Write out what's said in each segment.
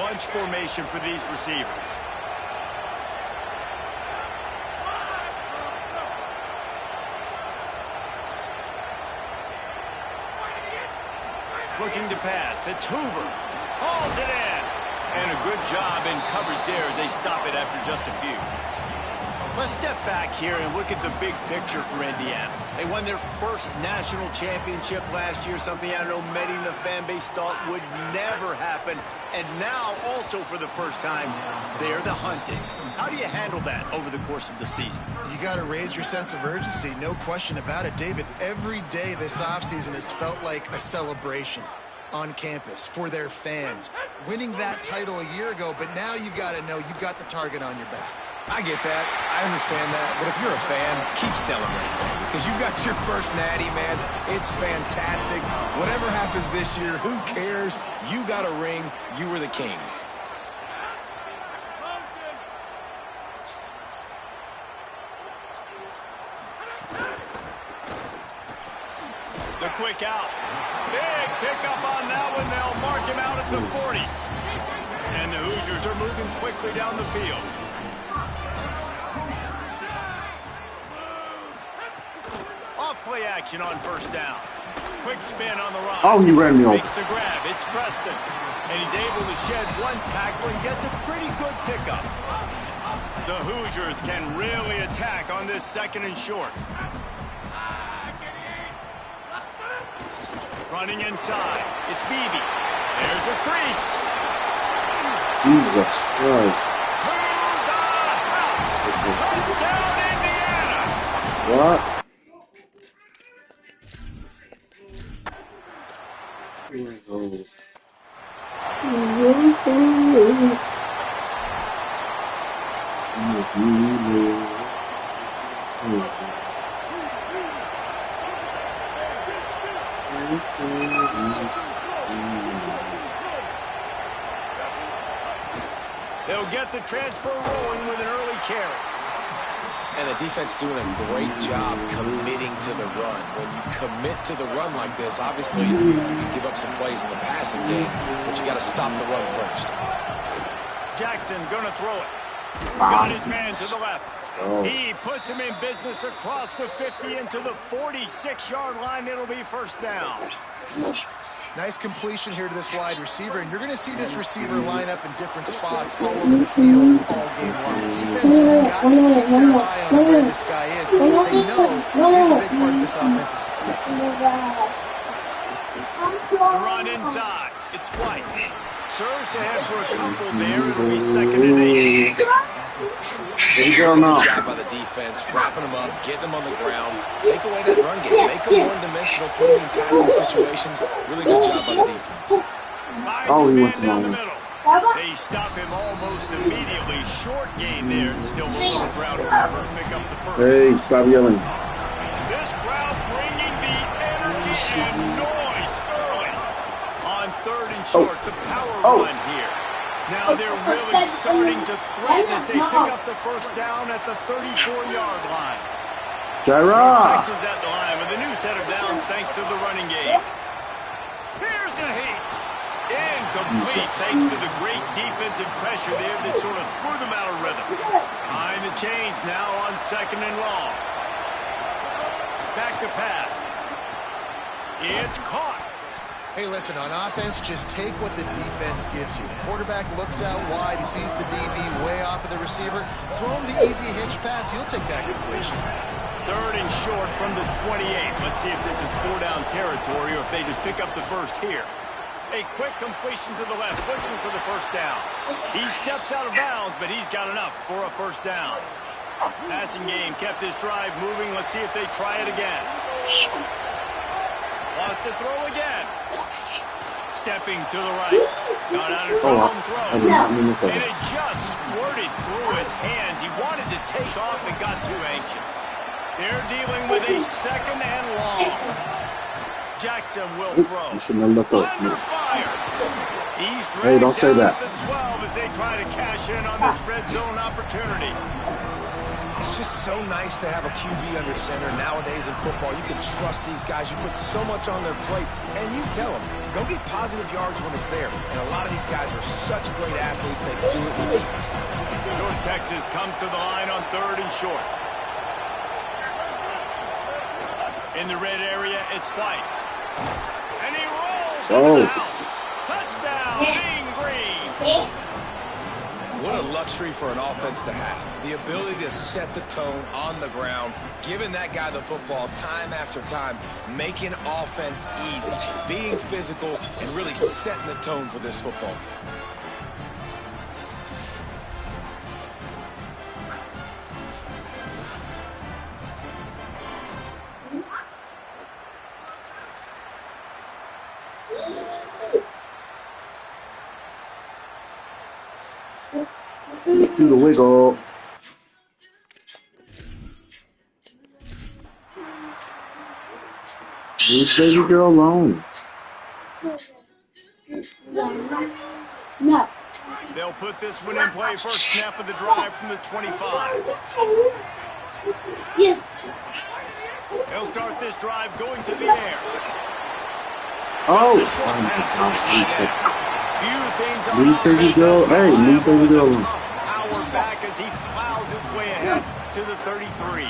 bunch formation for these receivers. Looking to pass. It's Hoover. Hauls it in. And a good job in coverage there as they stop it after just a few. Let's step back here and look at the big picture for Indiana. They won their first national championship last year, something I know many in the fan base thought would never happen. And now, also for the first time, they're the hunted. How do you handle that over the course of the season? You got to raise your sense of urgency, no question about it. David, every day this offseason has felt like a celebration on campus for their fans. Winning that title a year ago, but now you've got to know you've got the target on your back. I get that. I understand that. But if you're a fan, keep celebrating, man, because you got your first natty, man. It's fantastic. Whatever happens this year, who cares? You got a ring. You were the Kings. The quick out. Big pickup on that one. They'll mark him out at the 40. And the Hoosiers are moving quickly down the field. Off-play action on first down. Quick spin on the run. Oh, he ran me over. Makes the grab. It's Preston. And he's able to shed one tackle and gets a pretty good pickup. The Hoosiers can really attack on this second and short. Running inside. It's Beebe. There's a crease. Jesus Christ. To the house. Touchdown, Indiana. What? They'll get the transfer rolling with an early carry. And the defense doing a great job committing to the run. When you commit to the run like this, obviously you can give up some plays in the passing game, but you got to stop the run first. Jackson gonna throw it. Got his man to the left. He puts him in business across the 50 into the 46-yard line. It'll be first down. Nice completion here to this wide receiver, and you're going to see this receiver line up in different spots all over the field all game long. Defense has got to keep their eye on where this guy is because they know he's a big part of this offense's success. Run inside. It's White. Serves to head for a couple there. It'll be second and 8. There you go now. Good job by the defense, wrapping them up, getting them on the ground, take away that run game, make them one-dimensional, put them in passing situations. Really good job by the defense. Oh, he went to down the mine. middle. They stop him almost immediately. Short gain there, and still a little ground cover to pick up the first. Hey, stop yelling. This crowd bringing the energy and noise early. On third and short, the power run here. Now they're really starting to threaten as they pick up the first down at the 34-yard line. Jaira. Texas at the line with a new set of downs thanks to the running game. Here's a heat. Incomplete thanks to the great defensive pressure there that sort of threw them out of rhythm. Behind the chains now on second and long. Back to pass. It's caught. Hey, listen, on offense, just take what the defense gives you. Quarterback looks out wide. He sees the DB way off of the receiver. Throw him the easy hitch pass. You'll take that completion. Third and short from the 28. Let's see if this is 4-down territory or if they just pick up the first here. A quick completion to the left, looking for the first down. He steps out of bounds, but he's got enough for a first down. Passing game kept this drive moving. Let's see if they try it again. Lost to throw again. Stepping to the right. Got out of trouble and throw. And it just squirted through his hands. He wanted to take off and got too anxious. They're dealing with a second and long. Jackson will throw. Under fire. He's dragged don't say down that. at the 12 as they try to cash in on this red zone opportunity. just so nice to have a QB under center nowadays in football. You can trust these guys. You put so much on their plate, and you tell them, go get positive yards when it's there. And a lot of these guys are such great athletes, they do it with ease. North Texas comes to the line on 3rd and short. In the red area, it's White. And he rolls into the house. Touchdown, Mean Green. What a luxury for an offense to have. The ability to set the tone on the ground, giving that guy the football time after time, making offense easy, being physical, and really setting the tone for this football game. Do the wiggle. Leave baby girl alone. No. They'll put this one in play. First snap of the drive from the 25. Yes. They'll start this drive going to the air. Oh! Few things on Leave baby girl. Hey, leave baby girl alone. Power back as he plows his way ahead to the 33.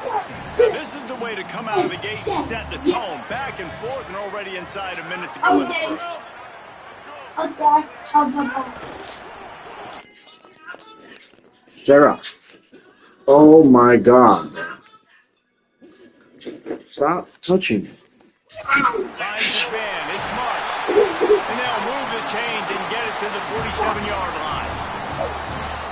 Now, this is the way to come out of the gate and set the tone. Back and forth and already inside a minute to go in the first. Sarah. Oh my God. Stop touching it. Finds his man. It's Mark. And they'll move the chains and get it to the 47-yard line.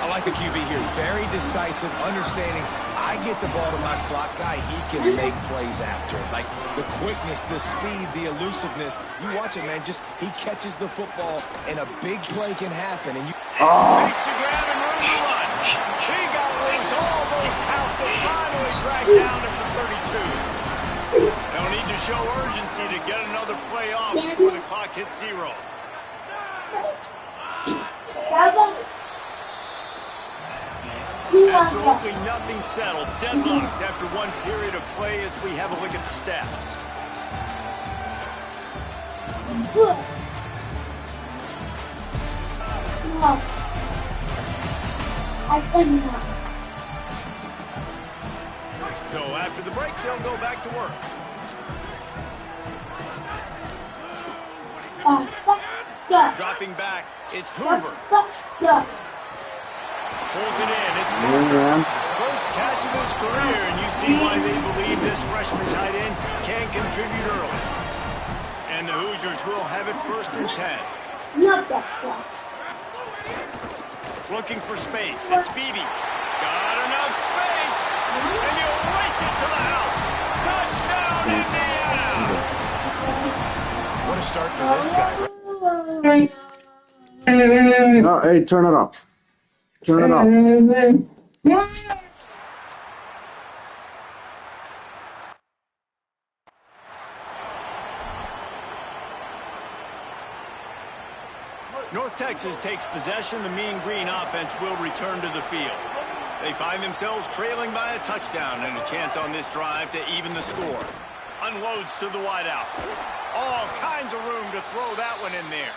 I like the QB here. Very decisive, understanding. I get the ball to my slot guy. He can make plays after. Like the quickness, the speed, the elusiveness. You watch it, man. Just he catches the football, and a big play can happen. And you Makes a grab and room to run. He got loose, almost housed to finally drag down at the 32. They'll need to show urgency to get another play off before the clock hits 0. Absolutely nothing settled. Deadlocked after one period of play as we have a look at the stats. So after the break, they'll go back to work. Dropping back, it's Hoover. Pulls it in, it's Parker. First catch of his career, and you see why they believe this freshman tight end can contribute early. And the Hoosiers will have it 1st and 10. Looking for space, it's Beebe. Got enough space, and you race it to the house. Touchdown, Indiana! What a start for this guy. No, hey, turn it up. Turn it up. North Texas takes possession. The Mean Green offense will return to the field. They find themselves trailing by a touchdown and a chance on this drive to even the score. Unloads to the wideout. All kinds of room to throw that one in there.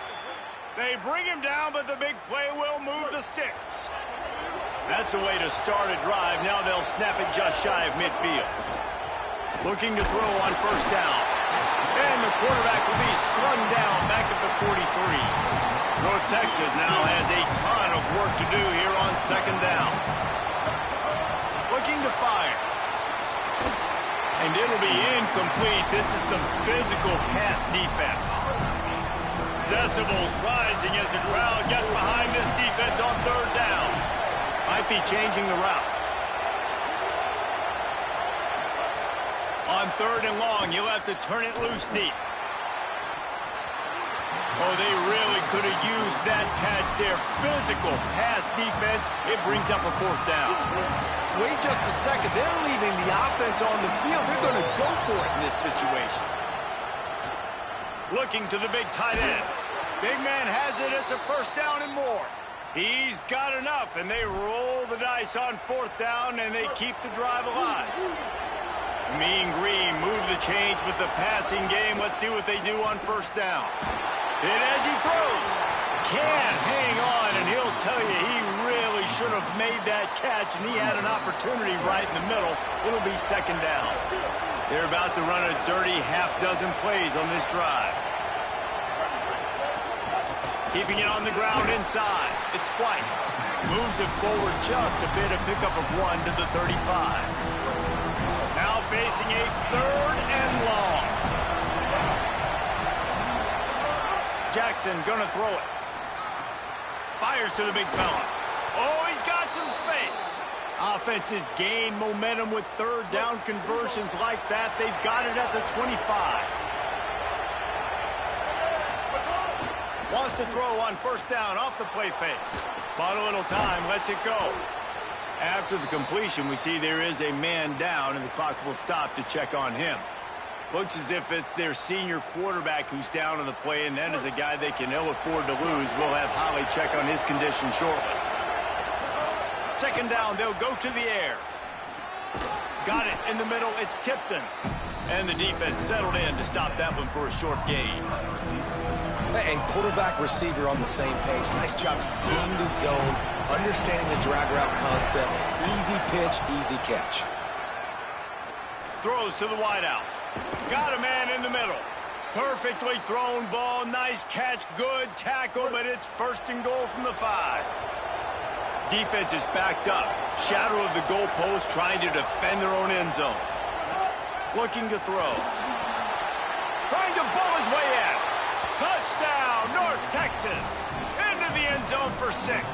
They bring him down, but the big play will move the sticks. That's the way to start a drive. Now they'll snap it just shy of midfield. Looking to throw on 1st down. And the quarterback will be slung down back at the 43. North Texas now has a ton of work to do here on 2nd down. Looking to fire. And it'll be incomplete. This is some physical pass defense. Decibels rising as the crowd gets behind this defense on 3rd down. Might be changing the route. On 3rd and long, you'll have to turn it loose deep. Oh, they really could have used that catch there. Physical pass defense. It brings up a 4th down. Wait just a second. They're leaving the offense on the field. They're going to go for it in this situation. Looking to the big tight end. Big man has it. It's a 1st down and more. He's got enough, and they roll the dice on 4th down, and they keep the drive alive. Mean Green move the change with the passing game. Let's see what they do on 1st down. And as he throws, can't hang on, and he'll tell you he really should have made that catch, and he had an opportunity right in the middle. It'll be 2nd down. They're about to run a dirty half-dozen plays on this drive. Keeping it on the ground inside. It's White. Moves it forward just a bit, a pickup of 1 to the 35. Now facing a 3rd and long. Jackson gonna throw it. Fires to the big fella. Oh, he's got some space. Offenses gain momentum with 3rd down conversions like that. They've got it at the 25. Wants to throw on 1st down off the play fake. Bought a little time, lets it go. After the completion, we see there is a man down, and the clock will stop to check on him. Looks as if it's their senior quarterback who's down on the play, and that is a guy they can ill afford to lose. We'll have Holly check on his condition shortly. 2nd down, they'll go to the air. Got it in the middle, it's Tipton. And the defense settled in to stop that one for a short gain. And quarterback, receiver on the same page. Nice job seeing the zone, understanding the drag route concept. Easy pitch, easy catch. Throws to the wideout. Got a man in the middle. Perfectly thrown ball. Nice catch. Good tackle, but it's 1st and goal from the 5. Defense is backed up. Shadow of the goalpost, trying to defend their own end zone. Looking to throw. Trying to bull his way in. Touchdown, North Texas. Into the end zone for 6.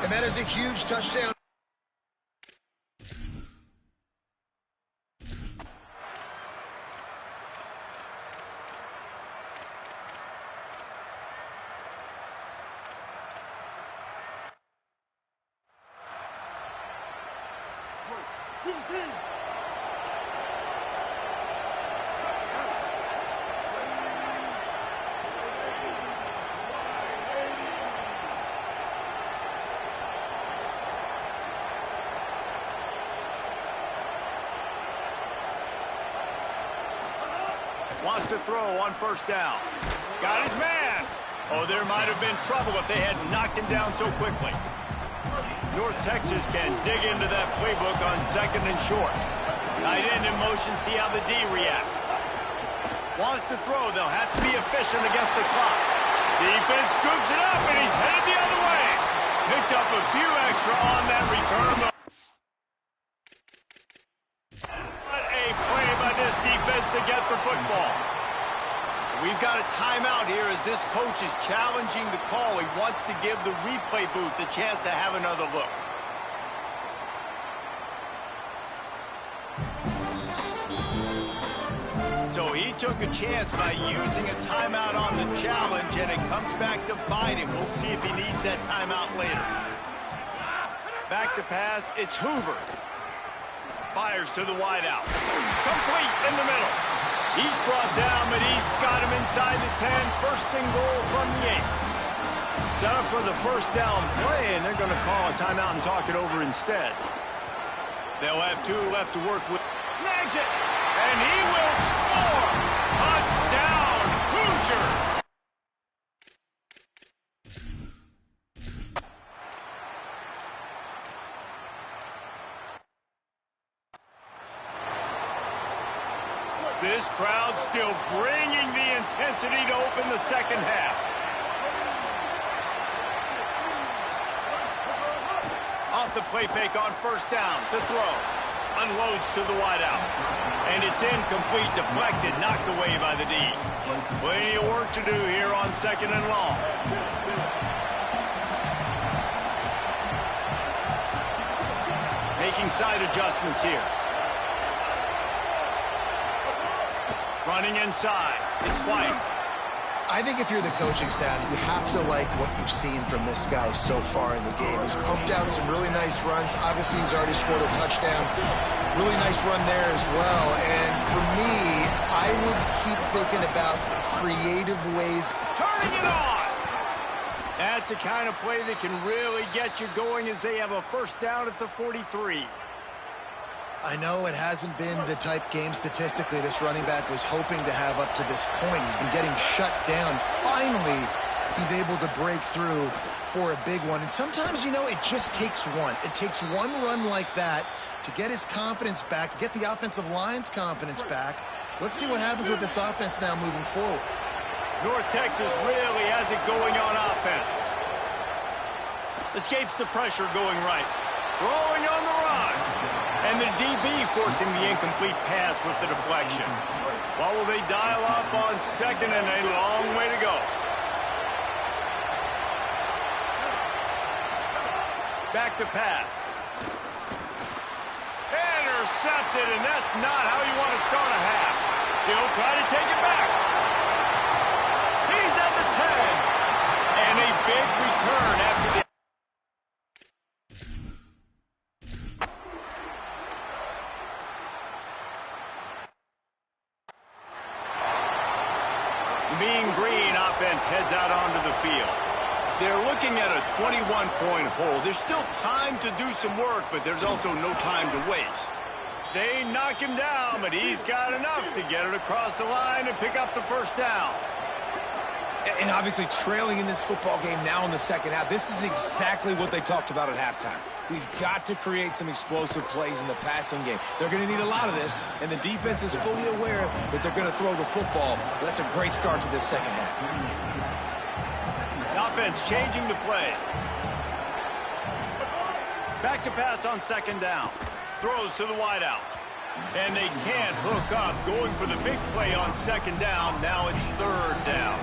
And that is a huge touchdown. Wants to throw on 1st down. Got his man. Oh, there might have been trouble if they hadn't knocked him down so quickly. North Texas can dig into that playbook on 2nd and short. Tight end in motion, see how the D reacts. Wants to throw, they'll have to be efficient against the clock. Defense scoops it up, and he's headed the other way. Picked up a few extra on that return. What a play by this defense to get the football. We've got a timeout here as this coach is challenging the call. He wants to give the replay booth a chance to have another look. So he took a chance by using a timeout on the challenge, and it comes back to bite him. We'll see if he needs that timeout later. Back to pass, it's Hoover. Fires to the wideout. Complete in the middle. He's brought down, but he's got him inside the 10. 1st and goal from the 8. Set up for the 1st down play, and they're going to call a timeout and talk it over instead. They'll have 2 left to work with. Snags it, and he will score. Touchdown, Hoosiers. This crowd still bringing the intensity to open the 2nd half. Off the play fake on 1st down to throw. Unloads to the wideout. And it's incomplete, deflected, knocked away by the D. Plenty of work to do here on 2nd and long. Making side adjustments here. Running inside. It's White. I think if you're the coaching staff, you have to like what you've seen from this guy so far in the game. He's pumped out some really nice runs. Obviously, he's already scored a touchdown. Really nice run there as well. And for me, I would keep thinking about creative ways. Turning it on! That's the kind of play that can really get you going as they have a first down at the 43. I know it hasn't been the type game statistically this running back was hoping to have up to this point. He's been getting shut down. Finally, he's able to break through for a big one. And sometimes, you know, it just takes one. It takes one run like that to get his confidence back, to get the offensive line's confidence back. Let's see what happens with this offense now moving forward. North Texas really has it going on offense. Escapes the pressure going right. Throwing on the run. And the DB forcing the incomplete pass with the deflection. What will they dial up on second and a long way to go? Back to pass. Intercepted, and that's not how you want to start a half. He'll try to take it back. He's at the 10. And a big return after the... The Mean Green offense heads out onto the field. They're looking at a 21-point hole. There's still time to do some work, but there's also no time to waste. They knock him down, but he's got enough to get it across the line and pick up the first down. And obviously trailing in this football game now in the second half, this is exactly what they talked about at halftime. We've got to create some explosive plays in the passing game. They're going to need a lot of this, and the defense is fully aware that they're going to throw the football. That's a great start to this second half. The offense changing the play. Back to pass on second down. Throws to the wideout. And they can't hook up. Going for the big play on second down. Now it's third down.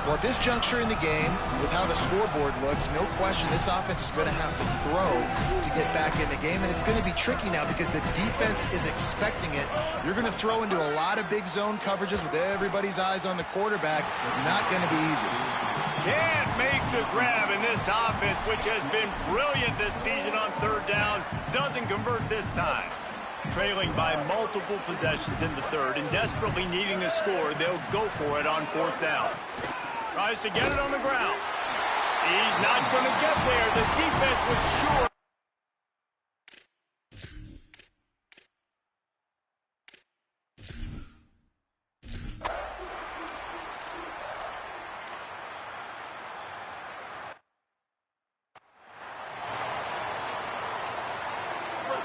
Well, at this juncture in the game, with how the scoreboard looks, no question this offense is going to have to throw to get back in the game. And it's going to be tricky now because the defense is expecting it. You're going to throw into a lot of big zone coverages with everybody's eyes on the quarterback. Not going to be easy. Can't make the grab in this offense, which has been brilliant this season on third down. Doesn't convert this time. Trailing by multiple possessions in the third and desperately needing a score, they'll go for it on fourth down. Tries to get it on the ground. He's not going to get there. The defense was sure.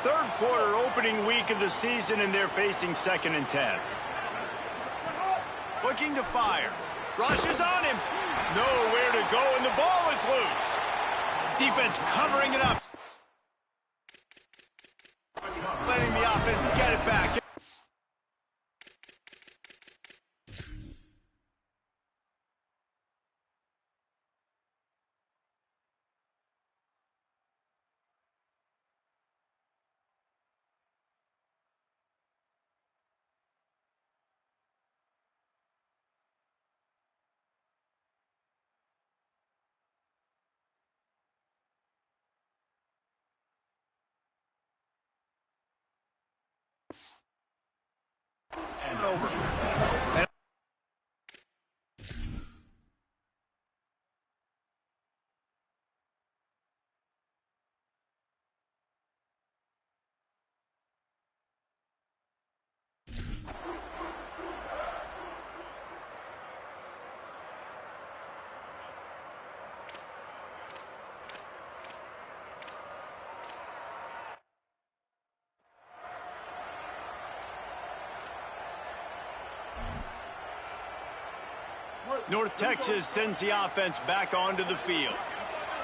Third quarter opening week of the season, and they're facing 2nd and 10. Looking to fire. Rushes on him. Nowhere to go, and the ball is loose. Defense covering it up. Letting the offense get it back. Over. North Texas sends the offense back onto the field.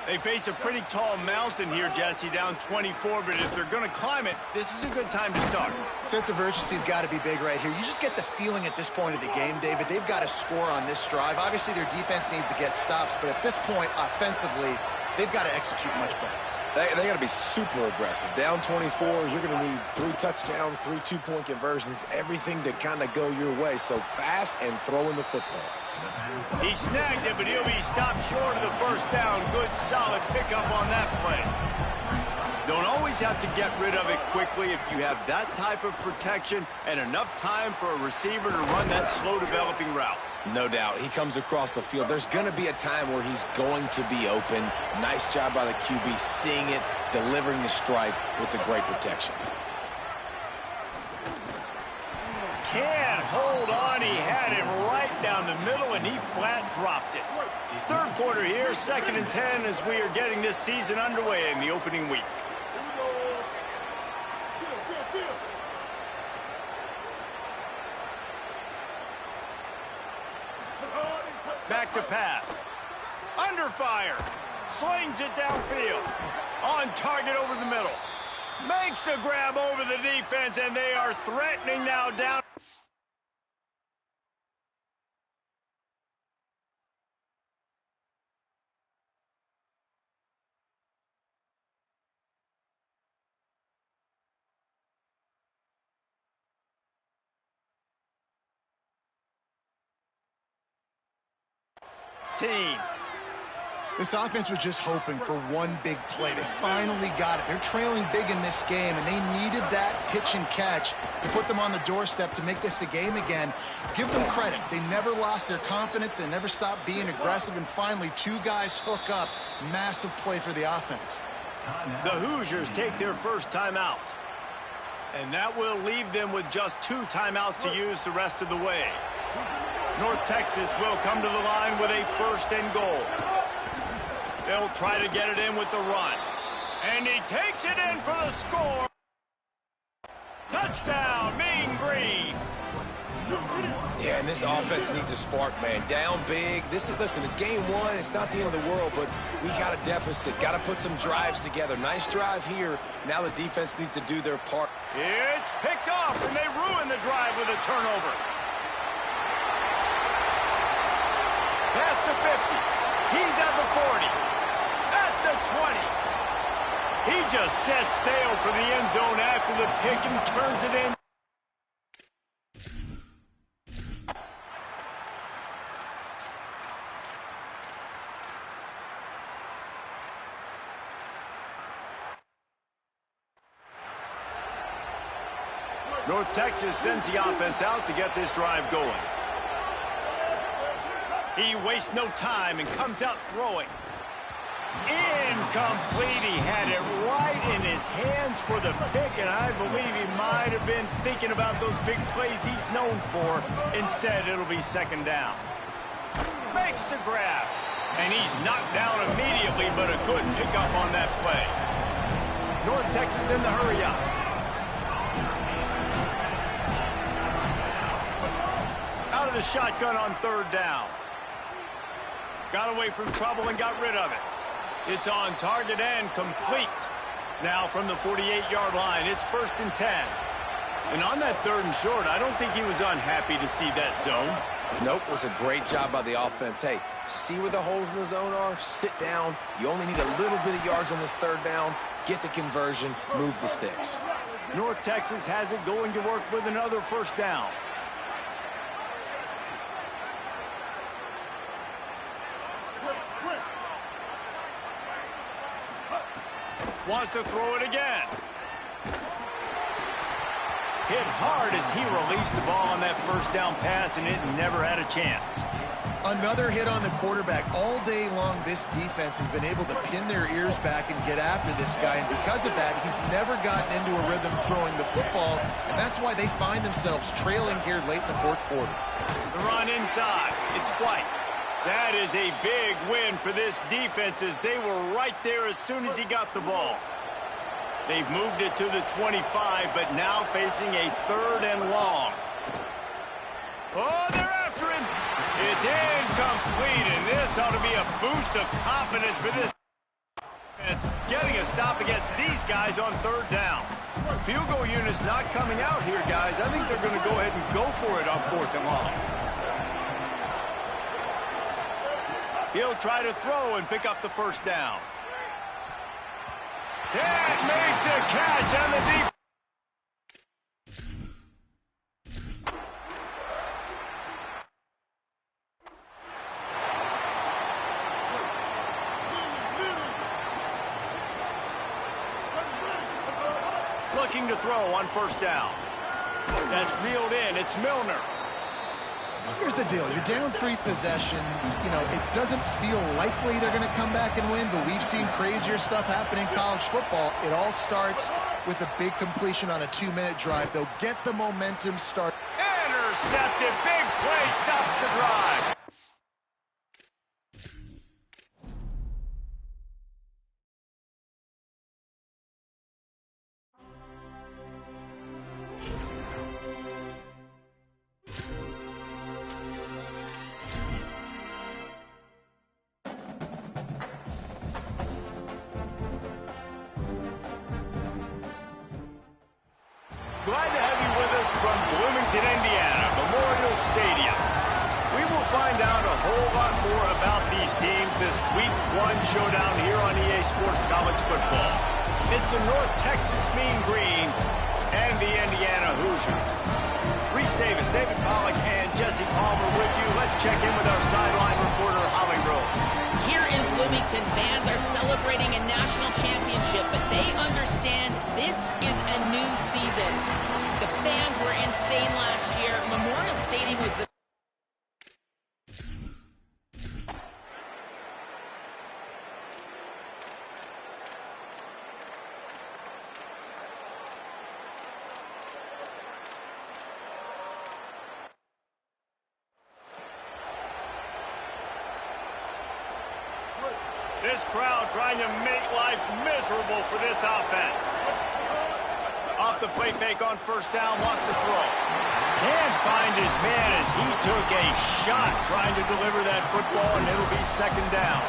They face a pretty tall mountain here, Jesse, down 24, but if they're going to climb it, this is a good time to start. Sense of urgency's got to be big right here. You just get the feeling at this point of the game, David, they've got to score on this drive. Obviously, their defense needs to get stops, but at this point, offensively, they've got to execute much better. They got to be super aggressive. Down 24, you're going to need 3 touchdowns, 3 two-point conversions, everything to kind of go your way. So fast and throwing the football. He snagged it, but he'll be stopped short of the first down. Good, solid pickup on that play. Don't always have to get rid of it quickly if you have that type of protection and enough time for a receiver to run that slow-developing route. No doubt. He comes across the field. There's going to be a time where he's going to be open. Nice job by the QB seeing it, delivering the strike with the great protection. Can't hold on. He had it right down the middle, and he flat dropped it. Third quarter here, 2nd and 10 as we are getting this season underway in the opening week. Back to pass. Under fire. Slings it downfield. On target over the middle. Makes the grab over the defense, and they are threatening now down. Team. This offense was just hoping for one big play. They finally got it. They're trailing big in this game, and they needed that pitch and catch to put them on the doorstep to make this a game again. Give them credit. They never lost their confidence. They never stopped being aggressive, and finally, 2 guys hook up. Massive play for the offense. The Hoosiers take their first timeout. And that will leave them with just 2 timeouts to use the rest of the way. North Texas will come to the line with a 1st and goal. They'll try to get it in with the run. And he takes it in for the score. Touchdown, Mean Green. Yeah, and this offense needs a spark, man. Down big. Listen, it's game 1. It's not the end of the world, but we got a deficit. Got to put some drives together. Nice drive here. Now the defense needs to do their part. It's picked off, and they ruin the drive with a turnover. Past the 50. He's at the 40. At the 20. He just sets sail for the end zone after the pick and turns it in. North Texas sends the offense out to get this drive going. He wastes no time and comes out throwing. Incomplete. He had it right in his hands for the pick, and I believe he might have been thinking about those big plays he's known for. Instead, it'll be 2nd down. Makes the grab, and he's knocked down immediately, but a good pickup on that play. North Texas in the hurry-up. Out of the shotgun on 3rd down. Got away from trouble and got rid of it. It's on target and complete. Now from the 48-yard line, it's 1st and 10. And on that 3rd and short, I don't think he was unhappy to see that zone. Nope, it was a great job by the offense. Hey, see where the holes in the zone are? Sit down. You only need a little bit of yards on this 3rd down. Get the conversion, move the sticks. North Texas has it going to work with another 1st down. Wants to throw it again. Hit hard as he released the ball on that 1st down pass, and it never had a chance. Another hit on the quarterback. All day long, this defense has been able to pin their ears back and get after this guy, and because of that, he's never gotten into a rhythm throwing the football, and that's why they find themselves trailing here late in the 4th quarter. The run inside. It's White. That is a big win for this defense as they were right there as soon as he got the ball. They've moved it to the 25, but now facing a 3rd and long. Oh, they're after him. It's incomplete, and this ought to be a boost of confidence for this defense, getting a stop against these guys on 3rd down. Field goal unit's not coming out here, guys. I think they're going to go ahead and go for it on 4th and long. He'll try to throw and pick up the 1st down. Can't make the catch on the deep. looking to throw on first down. That's reeled in. It's Milner. Here's the deal. You're down 3 possessions. You know, it doesn't feel likely they're going to come back and win, but we've seen crazier stuff happen in college football. It all starts with a big completion on a 2-minute drive. They'll get the momentum started. Intercepted. Big play stops the drive. Glad to have you with us from Bloomington, Indiana, Memorial Stadium. We will find out a whole lot more about these teams this Week 1 showdown here on EA Sports College Football. It's the North Texas Mean Green and the Indiana Hoosier. Reese Davis, David Pollack, and Jesse Palmer with you. Let's check in with our sideline reporter, Holly Rowe. Here in Bloomington, fans are celebrating a national championship, but they understand this is a new season. The fans were insane last year. Memorial Stadium was the... This crowd trying to make life miserable for this offense. Off the play fake on first down, wants to throw. Can't find his man as he took a shot trying to deliver that football, and it'll be second down.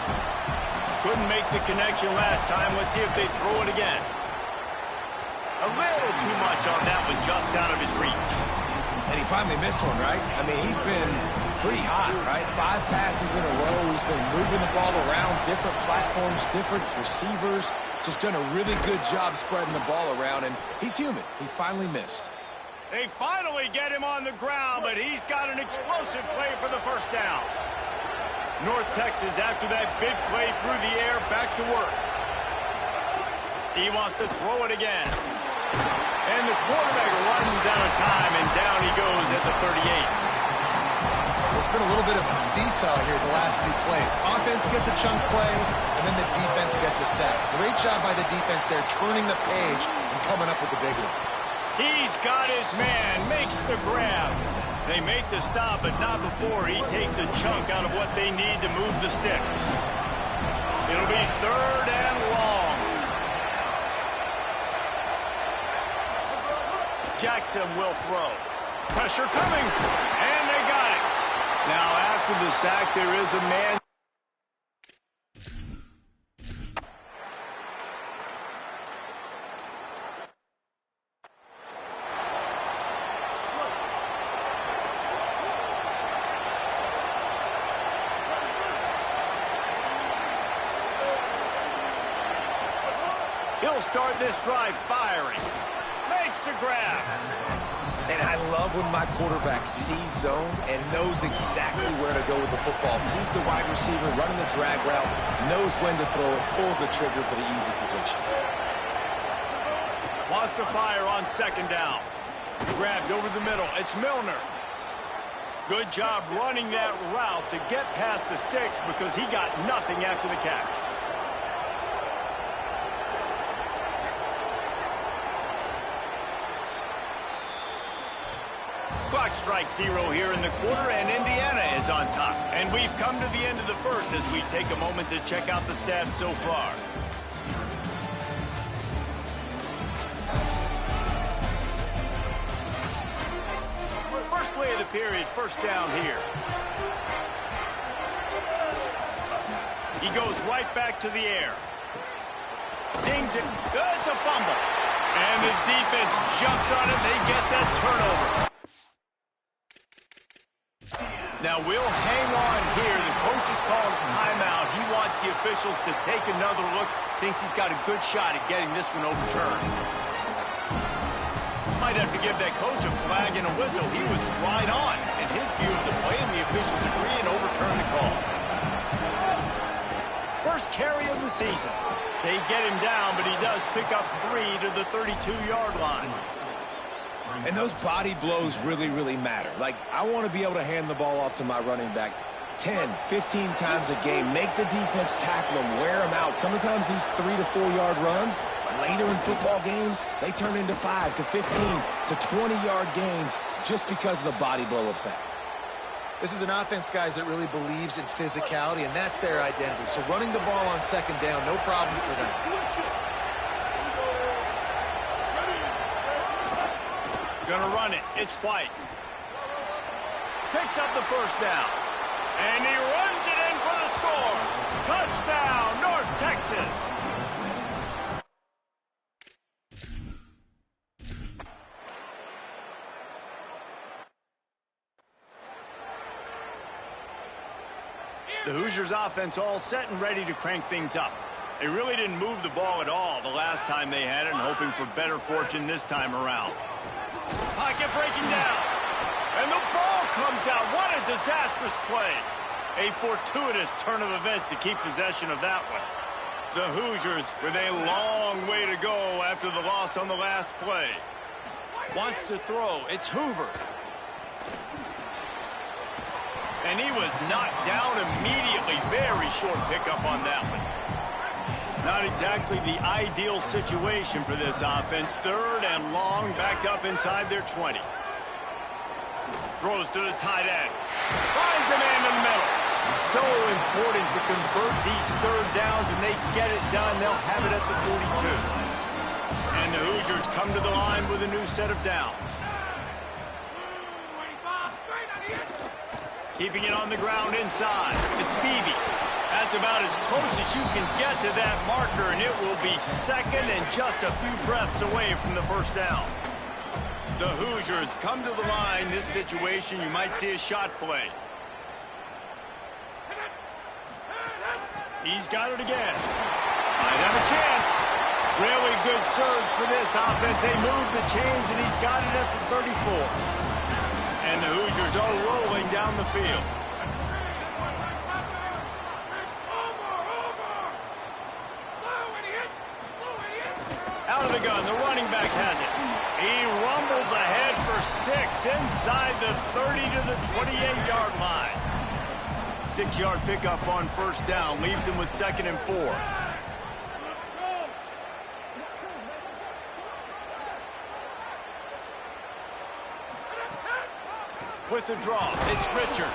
Couldn't make the connection last time. Let's see if they throw it again. A little too much on that one, just out of his reach. And he finally missed one, right? I mean, he's been pretty hot, right? 5 passes in a row. He's been moving the ball around, different platforms, different receivers. Just done a really good job spreading the ball around, and he's human. He finally missed. They finally get him on the ground, but he's got an explosive play for the first down. North Texas, after that big play through the air, back to work. He wants to throw it again. And the quarterback runs out of time, and down he goes at the 38. There's been a little bit of a seesaw here the last 2 plays. Offense gets a chunk play, and then the defense gets a sack. Great job by the defense there, turning the page and coming up with the big one. He's got his man, makes the grab. They make the stop, but not before he takes a chunk out of what they need to move the sticks. It'll be 3rd and long. Jackson will throw. Pressure coming, and they got it. Now, after the sack, there is a man. He'll start this drive firing. Makes the grab. And I love when my quarterback sees zone and knows exactly where to go with the football. Sees the wide receiver running the drag route, knows when to throw it, pulls the trigger for the easy completion. Wants to fire on second down. Grabbed over the middle. It's Milner. Good job running that route to get past the sticks because he got nothing after the catch. Clock strikes 0 here in the quarter, and Indiana is on top. And we've come to the end of the first as we take a moment to check out the stats so far. First play of the period, first down here. He goes right back to the air. Zings it. It's a fumble. And the defense jumps on it. They get that turnover. Now we'll hang on here. The coach is calling timeout. He wants the officials to take another look. Thinks he's got a good shot at getting this one overturned. Might have to give that coach a flag and a whistle. He was right on in his view of the play, and the officials agree and overturn the call. First carry of the season. They get him down, but he does pick up 3 to the 32-yard line. And those body blows really, really matter. Like, I want to be able to hand the ball off to my running back 10, 15 times a game. Make the defense tackle him, wear him out. Sometimes these 3 to 4 yard runs, later in football games, they turn into 5 to 15 to 20-yard gains just because of the body blow effect. This is an offense, guys, that really believes in physicality, and that's their identity. So running the ball on second down, no problem for them. Gonna run it. It's White. Picks up the first down. And he runs it in for the score. Touchdown, North Texas. The Hoosiers offense all set and ready to crank things up. They really didn't move the ball at all the last time they had it, and hoping for better fortune this time around. Pocket breaking down. And the ball comes out. What a disastrous play. A fortuitous turn of events to keep possession of that one. The Hoosiers with a long way to go after the loss on the last play. Wants to throw. It's Hoover. And he was knocked down immediately. Very short pickup on that one. Not exactly the ideal situation for this offense. 3rd and long, backed up inside their 20. Throws to the tight end. Finds a man in the middle. So important to convert these 3rd downs, and they get it done. They'll have it at the 42. And the Hoosiers come to the line with a new set of downs. Keeping it on the ground inside. It's Beebe. That's about as close as you can get to that marker, and it will be 2nd and just a few breaths away from the first down. The Hoosiers come to the line. This situation, you might see a shot play. He's got it again. Might have a chance. Really good surge for this offense. They move the chains, and he's got it at the 34. And the Hoosiers are rolling down the field. Out of the gun, the running back has it. He rumbles ahead for 6 inside the 30 to the 28-yard line. 6-yard pickup on first down leaves him with 2nd and 4. With the draw, it's Richard.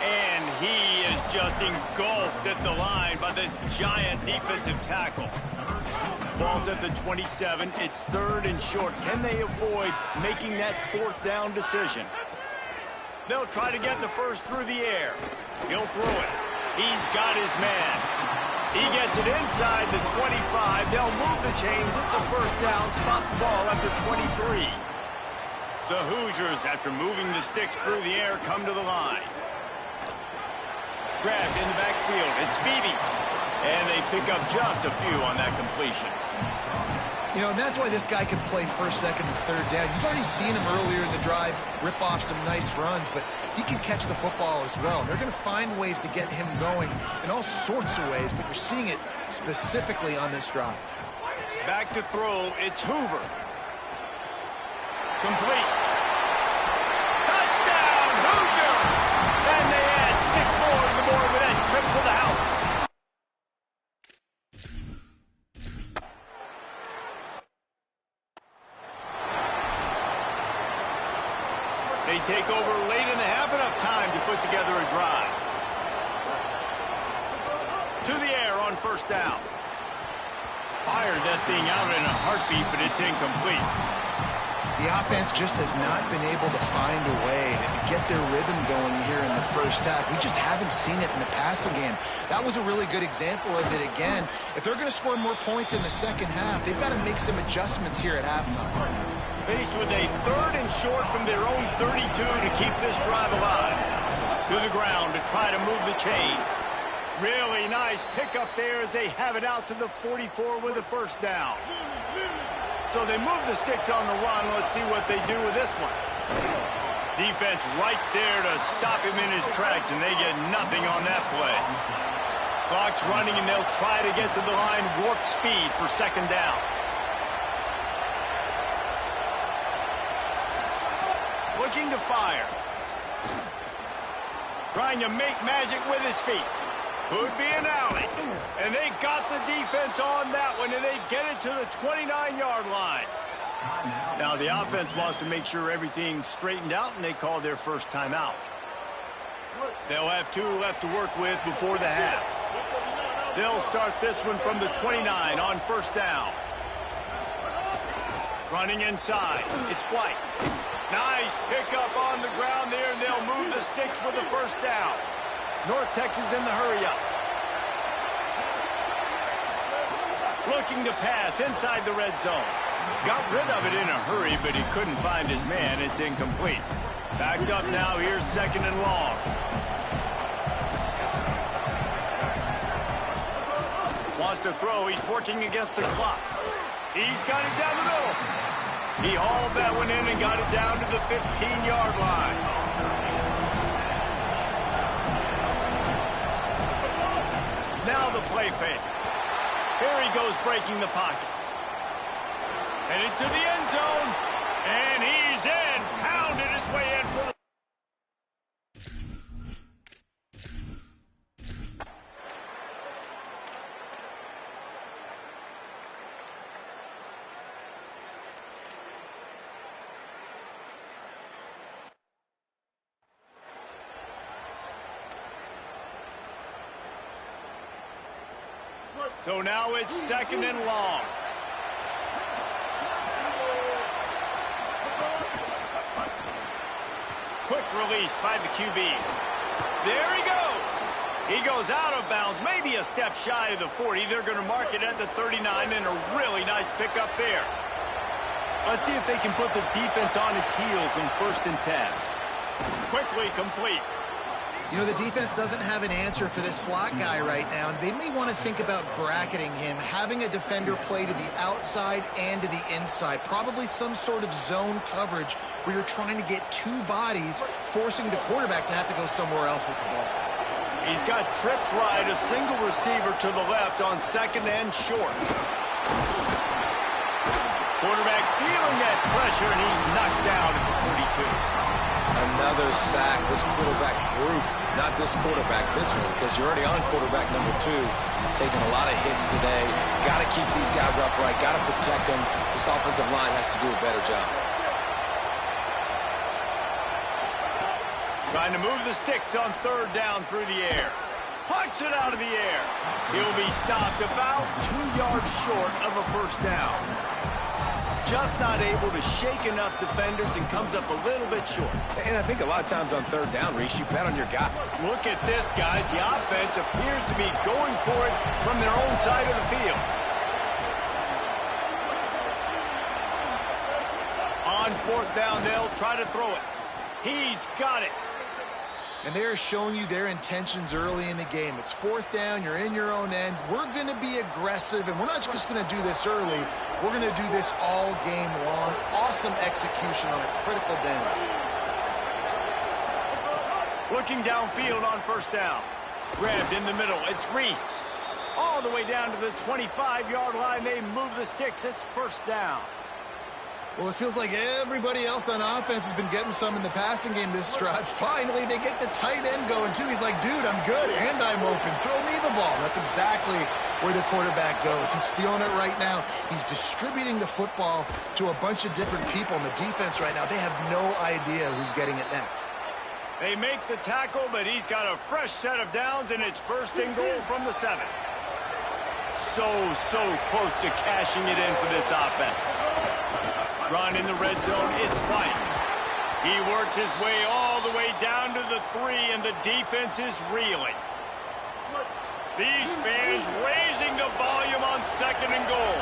And he is just engulfed at the line by this giant defensive tackle. Ball's at the 27. It's 3rd and short. Can they avoid making that 4th down decision? They'll try to get the first through the air. He'll throw it. He's got his man. He gets it inside the 25. They'll move the chains. It's a first down. Spot the ball at the 23. The Hoosiers, after moving the sticks through the air, come to the line. Grabbed in the backfield. It's Beebe. And they pick up just a few on that completion. You know, and that's why this guy can play 1st, 2nd, and 3rd down. You've already seen him earlier in the drive rip off some nice runs, but he can catch the football as well. They're going to find ways to get him going in all sorts of ways, but you're seeing it specifically on this drive. Back to throw, it's Hoover. Complete. Touchdown, Hoosiers! And they add 6 more to the board with that trip to the house. They take over late in the half, enough time to put together a drive. To the air on first down. Fired that thing out in a heartbeat, but it's incomplete. The offense just has not been able to find a way to get their rhythm going here in the first half. We just haven't seen it in the passing game. That was a really good example of it again. If they're going to score more points in the second half, they've got to make some adjustments here at halftime. Faced with a 3rd and short from their own 32 to keep this drive alive. To the ground to try to move the chains. Really nice pickup there as they have it out to the 44 with a first down. So they move the sticks on the run. Let's see what they do with this one. Defense right there to stop him in his tracks, and they get nothing on that play. Clock's running, and they'll try to get to the line warp speed for second down. Looking to fire. Trying to make magic with his feet. Could be an alley. And they got the defense on that one, and they get it to the 29-yard line. Now the offense wants to make sure everything's straightened out, and they call their first timeout. They'll have 2 left to work with before the half. They'll start this one from the 29 on first down. Running inside. It's White. Nice pickup on the ground there, and they'll move the sticks with the first down. North Texas in the hurry-up. Looking to pass inside the red zone. Got rid of it in a hurry, but he couldn't find his man. It's incomplete. Backed up now. Here's second and long. Wants to throw. He's working against the clock. He's got it down the middle. He hauled that one in and got it down to the 15-yard line. Now the play fake. Here he goes breaking the pocket. Headed to the end zone. And he's in. Pounded his way in for the... So now it's second and long. Quick release by the QB. There he goes. He goes out of bounds, maybe a step shy of the 40. They're going to mark it at the 39, and a really nice pickup there. Let's see if they can put the defense on its heels in 1st and 10. Quickly complete. You know, the defense doesn't have an answer for this slot guy right now, and they may want to think about bracketing him, having a defender play to the outside and to the inside. Probably some sort of zone coverage where you're trying to get 2 bodies, forcing the quarterback to have to go somewhere else with the ball. He's got trips right, a single receiver to the left on second and short. Quarterback feeling that pressure, and he's knocked down at the 42. Another sack. This quarterback group, not this quarterback, this one, because you're already on quarterback number 2. Taking a lot of hits today. Got to keep these guys upright. Got to protect them. This offensive line has to do a better job. Trying to move the sticks on 3rd down through the air. Punts it out of the air. He'll be stopped about 2 yards short of a first down. Just not able to shake enough defenders and comes up a little bit short. And I think a lot of times on 3rd down, Reese, you bet on your guy. Look at this, guys. The offense appears to be going for it from their own side of the field. On 4th down, they'll try to throw it. He's got it. And they're showing you their intentions early in the game. It's 4th down, you're in your own end. We're going to be aggressive, and we're not just going to do this early. We're going to do this all game long. Awesome execution on a critical down. Looking downfield on 1st down. Grabbed in the middle. It's Reese. All the way down to the 25-yard line. They move the sticks. It's 1st down. Well, it feels like everybody else on offense has been getting some in the passing game this drive. Finally, they get the tight end going, too. He's like, dude, I'm good, and I'm open. Throw me the ball. That's exactly where the quarterback goes. He's feeling it right now. He's distributing the football to a bunch of different people in the defense right now. They have no idea who's getting it next. They make the tackle, but he's got a fresh set of downs, and it's 1st and goal from the 7. So close to cashing it in for this offense. Run in the red zone, it's White. He works his way all the way down to the 3, and the defense is reeling. These fans raising the volume on 2nd and goal.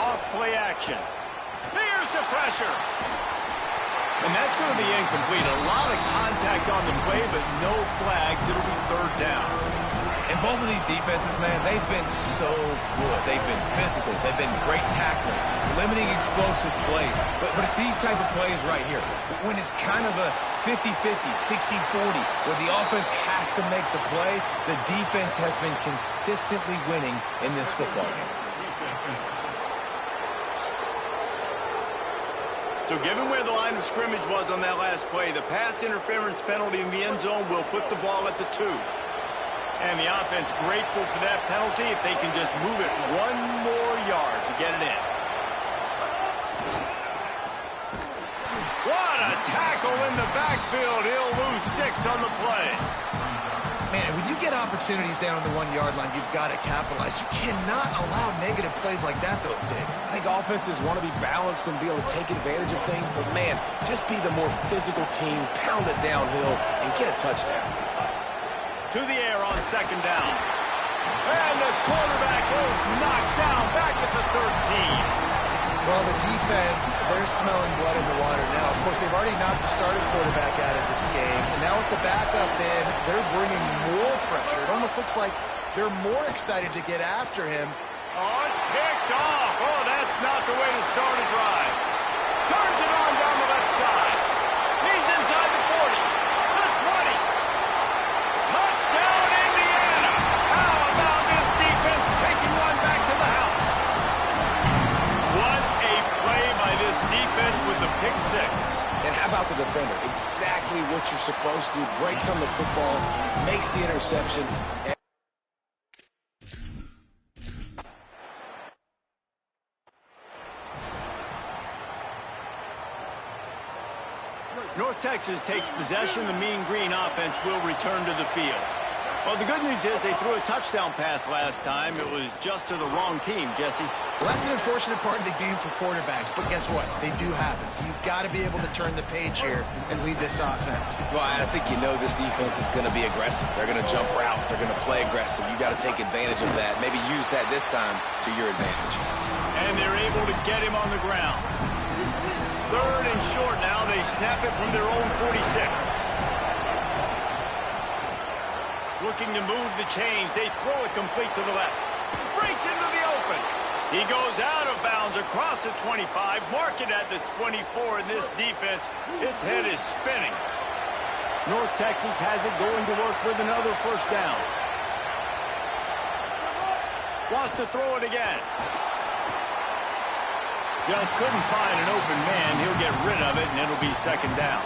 Off play action. Here's the pressure. And that's going to be incomplete. A lot of contact on the play, but no flags. It'll be 3rd down. And both of these defenses, man, they've been so good. They've been physical. They've been great tackling, limiting explosive plays. But it's these type of plays right here, when it's kind of a 50-50, 60-40, where the offense has to make the play, the defense has been consistently winning in this football game. So given where the line of scrimmage was on that last play, the pass interference penalty in the end zone will put the ball at the 2. And the offense grateful for that penalty if they can just move it one more yard to get it in. What a tackle in the backfield. He'll lose 6 on the play. Man, when you get opportunities down on the 1-yard line, you've got to capitalize. You cannot allow negative plays like that, though, Dave. I think offenses want to be balanced and be able to take advantage of things, but, man, just be the more physical team, pound it downhill, and get a touchdown. To the air on 2nd down. And the quarterback is knocked down back at the 13. Well, the defense, they're smelling blood in the water now. Of course, they've already knocked the starting quarterback out of this game. And now with the backup in, they're bringing more pressure. It almost looks like they're more excited to get after him. Oh, it's picked off. Oh, that's not the way to start a drive. Turns it on down the left side. He's inside the 40. The 20. Touchdown, Indiana. How about this defense taking one back to the house? What a play by this defense with the pick 6. And how about the defender? Exactly what you're supposed to do. Breaks on the football, makes the interception. North Texas takes possession. The Mean Green offense will return to the field. Well, the good news is they threw a touchdown pass last time. It was just to the wrong team, Jesse. Well, that's an unfortunate part of the game for quarterbacks, but guess what? They do happen. So you've got to be able to turn the page here and lead this offense. Well, I think you know this defense is going to be aggressive. They're going to jump routes. They're going to play aggressive. You've got to take advantage of that. Maybe use that this time to your advantage. And they're able to get him on the ground. 3rd and short now. They snap it from their own 46. Looking to move the chains. They throw it complete to the left. Breaks into the open. He goes out of bounds across the 25. Mark it at the 24 in this defense. Its head is spinning. North Texas has it going to work with another 1st down. Wants to throw it again. Just couldn't find an open man. He'll get rid of it, and it'll be 2nd down.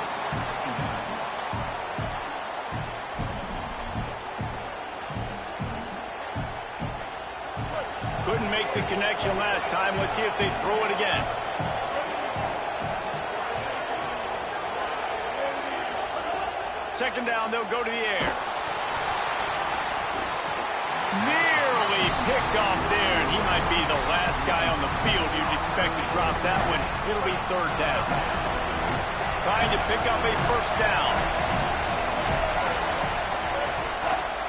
Couldn't make the connection last time. Let's see if they throw it again. Second down, they'll go to the air. Nearly picked off there, and he might be the last guy on the field you'd expect to drop that one. It'll be 3rd down. Trying to pick up a 1st down.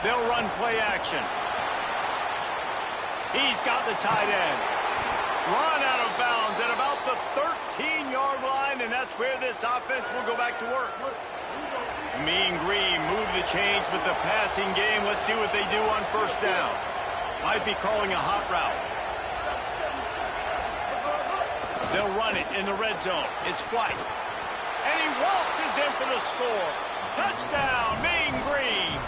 They'll run play action. He's got the tight end. Run out of bounds at about the 13-yard line, and that's where this offense will go back to work. Mean Green move the chains with the passing game. Let's see what they do on 1st down. Might be calling a hot route. They'll run it in the red zone. It's White. And he waltzes in for the score. Touchdown, Mean Green.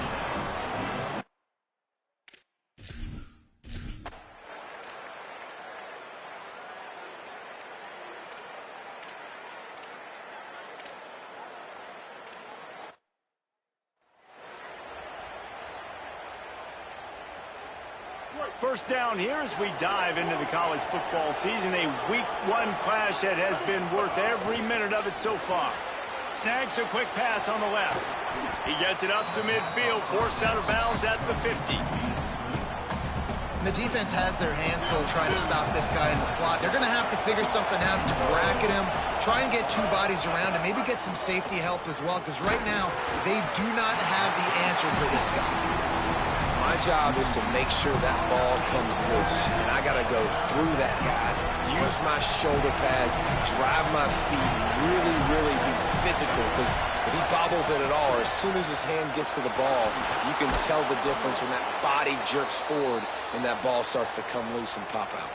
First down here as we dive into the college football season. A week 1 clash that has been worth every minute of it so far. Snags a quick pass on the left. He gets it up to midfield, forced out of bounds at the 50. And the defense has their hands full trying to stop this guy in the slot. They're going to have to figure something out to bracket him, try and get 2 bodies around him, maybe get some safety help as well, because right now they do not have the answer for this guy. My job is to make sure that ball comes loose, and I got to go through that guy, use my shoulder pad, drive my feet, really be physical, because if he bobbles it at all, or as soon as his hand gets to the ball, you can tell the difference when that body jerks forward and that ball starts to come loose and pop out.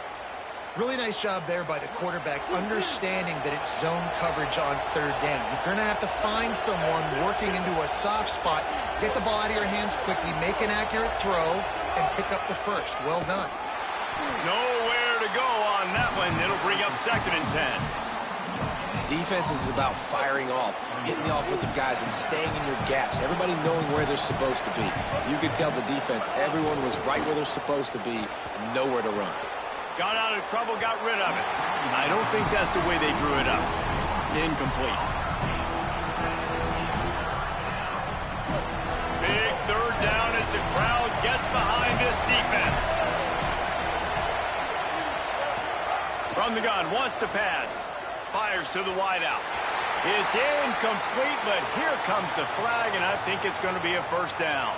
Really nice job there by the quarterback, understanding that it's zone coverage on third down. You're going to have to find someone working into a soft spot, get the ball out of your hands quickly, make an accurate throw, and pick up the first. Well done. Nowhere to go on that one. It'll bring up 2nd and 10. Defense is about firing off, hitting the offensive guys, and staying in your gaps. Everybody knowing where they're supposed to be. You could tell the defense, everyone was right where they're supposed to be, nowhere to run. Got out of trouble, got rid of it. I don't think that's the way they drew it up. Incomplete. Big 3rd down as the crowd gets behind this defense. From the gun, wants to pass. Fires to the wideout. It's incomplete, but here comes the flag, and I think it's going to be a 1st down.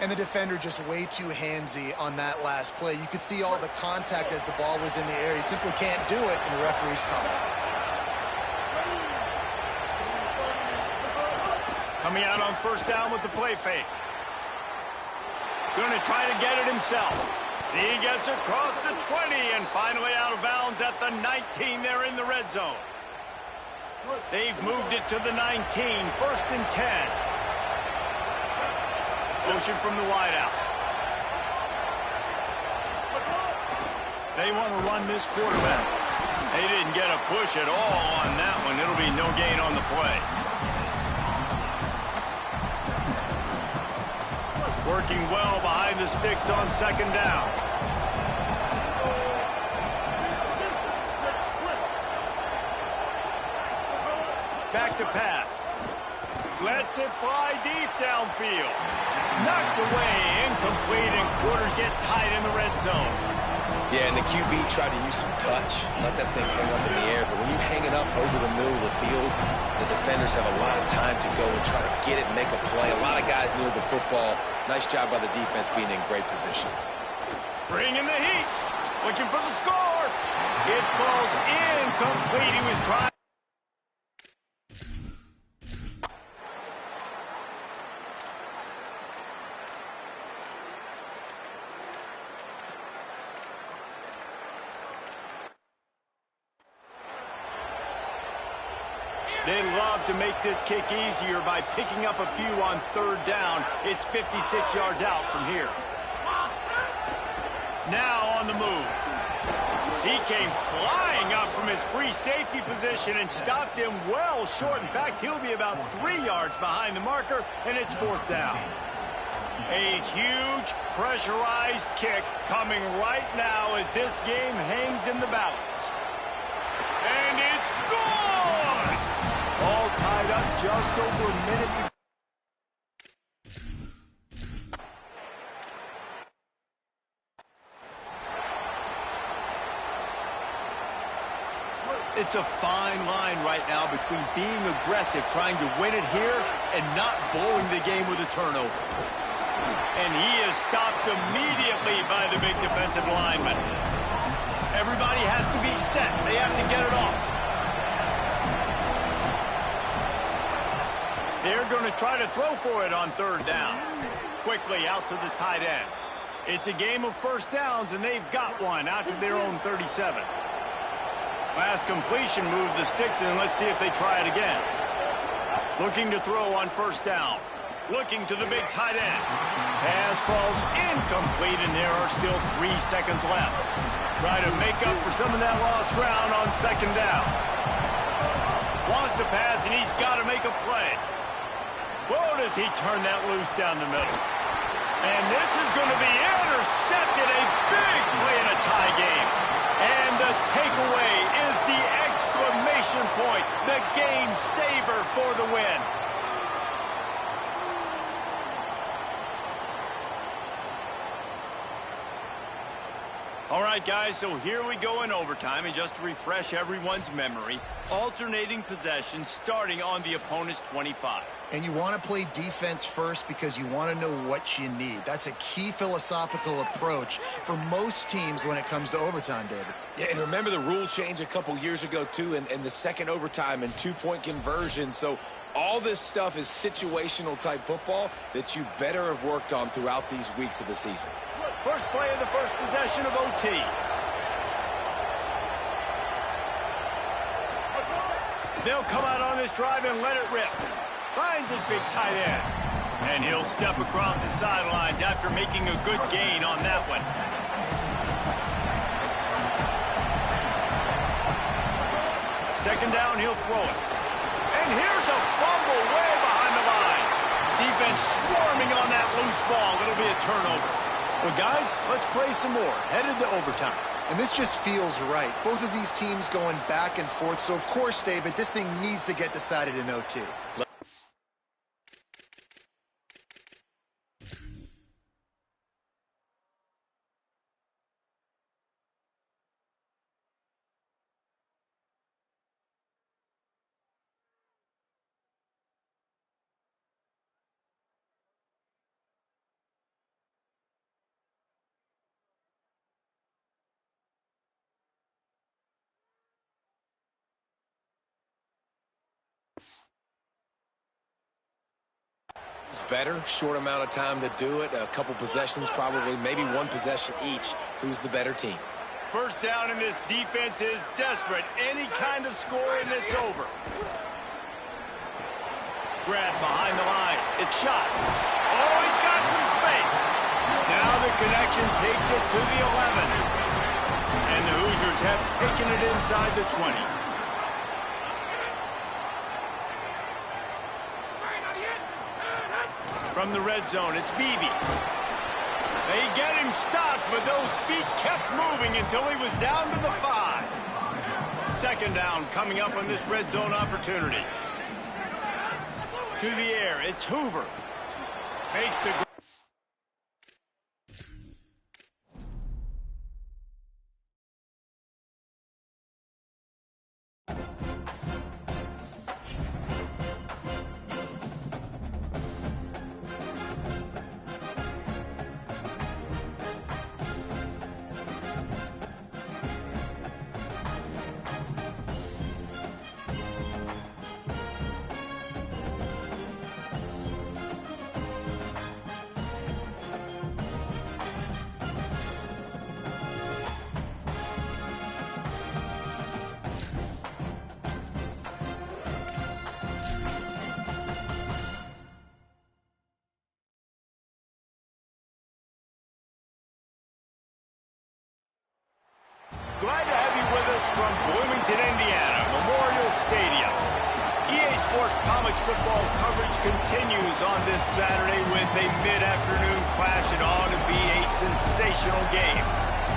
And the defender just way too handsy on that last play. You could see all the contact as the ball was in the air. He simply can't do it, and the referee's calling. Coming out on first down with the play fake. Going to try to get it himself. He gets across the 20 and finally out of bounds at the 19 there in the red zone. They've moved it to the 19, first and 10. Motion from the wideout. They want to run this quarterback. They didn't get a push at all on that one. It'll be no gain on the play. Working well behind the sticks on second down. Back to pass. Lets it fly deep downfield. Knocked away, incomplete, and quarters get tight in the red zone. Yeah, and the QB tried to use some touch, let that thing hang up in the air. But when you hang it up over the middle of the field, the defenders have a lot of time to go and try to get it and make a play. A lot of guys near the football. Nice job by the defense being in great position. Bringing the heat. Looking for the score. It falls incomplete. He was trying. They love to make this kick easier by picking up a few on third down. It's 56 yards out from here. Now on the move. He came flying up from his free safety position and stopped him well short. In fact, he'll be about 3 yards behind the marker, and it's fourth down. A huge pressurized kick coming right now as this game hangs in the balance. And it's good! All tied up, just over a minute to go. It's a fine line right now between being aggressive, trying to win it here, and not blowing the game with a turnover. And he is stopped immediately by the big defensive lineman. Everybody has to be set. They have to get it off. They're going to try to throw for it on third down. Quickly out to the tight end. It's a game of first downs, and they've got one out to their own 37. Last completion moved the sticks in. Let's see if they try it again. Looking to throw on first down. Looking to the big tight end. Pass falls incomplete, and there are still 3 seconds left. Try to make up for some of that lost ground on second down. Wants to pass, and he's got to make a play. Whoa, does he turn that loose down the middle. And this is going to be intercepted. A big play in a tie game. And the takeaway is the exclamation point. The game saver for the win. All right, guys, so here we go in overtime. And just to refresh everyone's memory, alternating possession starting on the opponent's 25. And you want to play defense first because you want to know what you need. That's a key philosophical approach for most teams when it comes to overtime, David. Yeah, and remember the rule change a couple years ago, too, and the second overtime and two-point conversion. So all this stuff is situational type football that you better have worked on throughout these weeks of the season. First play of the first possession of OT. They'll come out on this drive and let it rip. Finds his big tight end. And he'll step across the sidelines after making a good gain on that one. Second down, he'll throw it. And here's a fumble way behind the line. Defense swarming on that loose ball. It'll be a turnover. Well, guys, let's play some more. Headed to overtime. And this just feels right. Both of these teams going back and forth. So, of course, David, this thing needs to get decided in OT. Who's better? Short amount of time to do it. A couple possessions, probably maybe one possession each. Who's the better team? First down, and this defense is desperate. Any kind of score, and it's over. Grab behind the line. It's shot. Oh, he's got some space. Now the connection takes it to the 11. And the Hoosiers have taken it inside the 20. From the red zone, it's Beebe. They get him stopped, but those feet kept moving until he was down to the 5. Second down coming up on this red zone opportunity. To the air, it's Hoover. Makes the... Glad to have you with us from Bloomington, Indiana, Memorial Stadium. EA Sports College football coverage continues on this Saturday with a mid-afternoon clash. It ought to be a sensational game.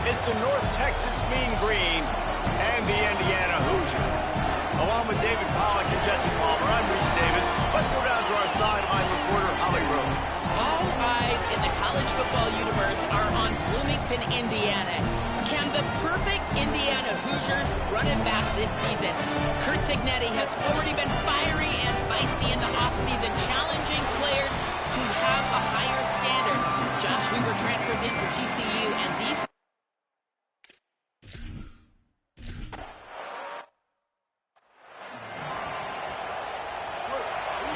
It's the North Texas Mean Green and the Indiana Hoosiers. Along with David Pollack and Jesse Palmer, I'm Reese Davis. Let's go down to our sideline reporter, Holly Rowe. All eyes in the college football universe are on Bloomington, Indiana. Can the perfect Indiana Hoosiers run it back this season? Curt Cignetti has already been fiery and feisty in the offseason, challenging players to have a higher standard. Josh Hoover transfers in for TCU, and these...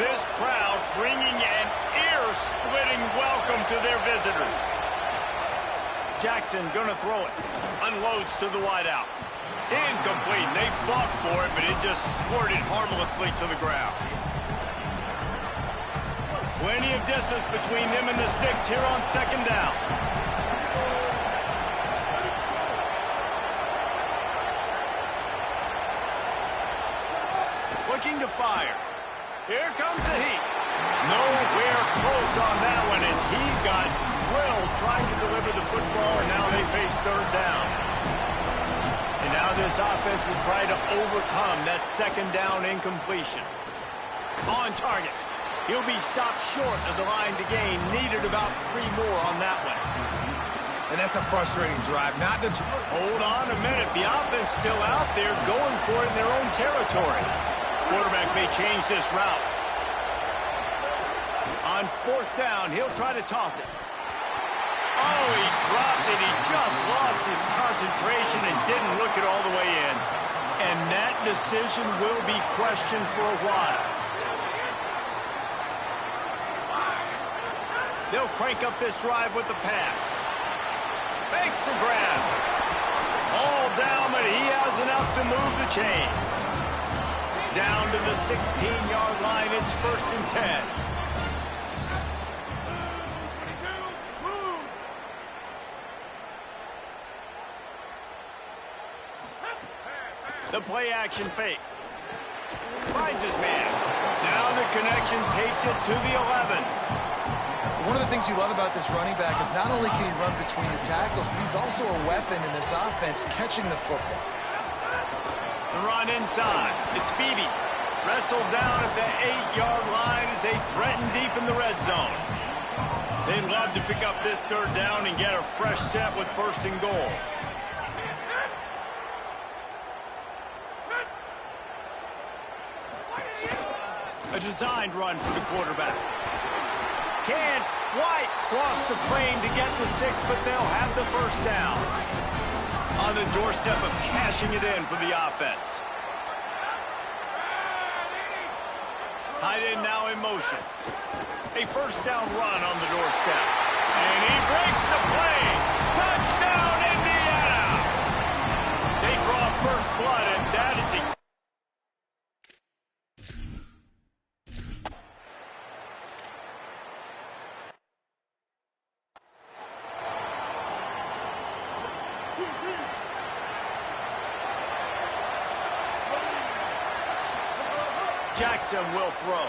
This crowd bringing an ear-splitting welcome to their visitors. Jackson gonna throw it. Unloads to the wideout. Incomplete. They fought for it, but it just squirted harmlessly to the ground. Plenty of distance between them and the sticks here on second down. Looking to fire. Here comes the heat. Nowhere close on that one as he got drilled trying to deliver the football, and now they face third down. And now this offense will try to overcome that second down incompletion. On target. He'll be stopped short of the line to gain. Needed about 3 more on that one. And that's a frustrating drive. Not the... Hold on a minute. The offense still out there going for it in their own territory. Quarterback may change this route. On fourth down, he'll try to toss it. Oh, he dropped it. He just lost his concentration and didn't look it all the way in. And that decision will be questioned for a while. They'll crank up this drive with the pass. Fakes the grab. All down, but he has enough to move the chains. Down to the 16-yard line, it's 1st and 10. The play-action fake. Finds his man. Now the connection takes it to the 11. One of the things you love about this running back is not only can he run between the tackles, but he's also a weapon in this offense catching the football. The run inside. It's Beebe. Wrestled down at the 8-yard line as they threaten deep in the red zone. They'd love to pick up this third down and get a fresh set with 1st and goal. A designed run for the quarterback. Can White cross the plane to get the 6, but they'll have the 1st down. On the doorstep of cashing it in for the offense. Tight end now in motion. A first down run on the doorstep. And he breaks the play. Touchdown, Indiana! They draw first blood, and that is Jackson will throw.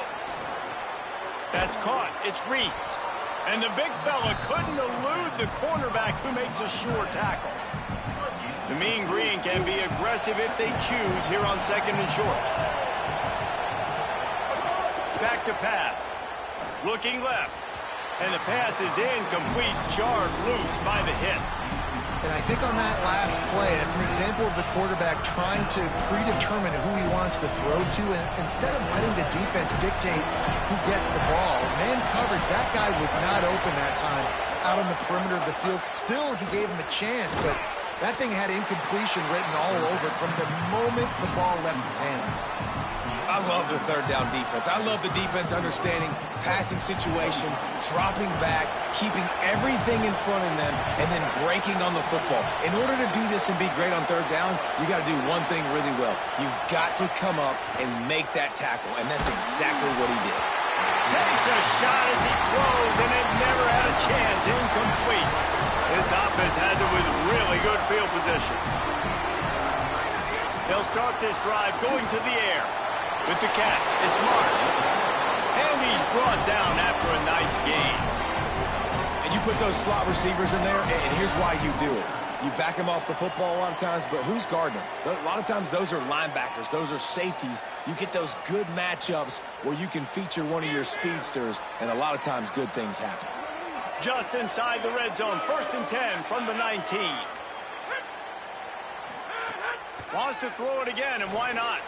That's caught. It's Reese. And the big fella couldn't elude the cornerback who makes a sure tackle. The Mean Green can be aggressive if they choose here on second and short. Back to pass. Looking left. And the pass is incomplete. Jarred loose by the hit. And I think on that last play, it's an example of the quarterback trying to predetermine who he wants to throw to, and instead of letting the defense dictate who gets the ball. Man coverage, that guy was not open that time out on the perimeter of the field. Still, he gave him a chance, but that thing had incompletion written all over it from the moment the ball left his hand. I love the third down defense. I love the defense understanding passing situation, dropping back, keeping everything in front of them, and then breaking on the football. In order to do this and be great on third down, you got to do one thing really well. You've got to come up and make that tackle, and that's exactly what he did. Takes a shot as he throws, and it never had a chance. Incomplete. This offense has it with really good field position. They'll start this drive going to the air. With the catch, it's Marsh. And he's brought down after a nice gain. And you put those slot receivers in there, and here's why you do it. You back them off the football a lot of times, but who's guarding them? A lot of times those are linebackers. Those are safeties. You get those good matchups where you can feature one of your speedsters, and a lot of times good things happen. Just inside the red zone, 1st and 10 from the 19. Wants to throw it again, and why not?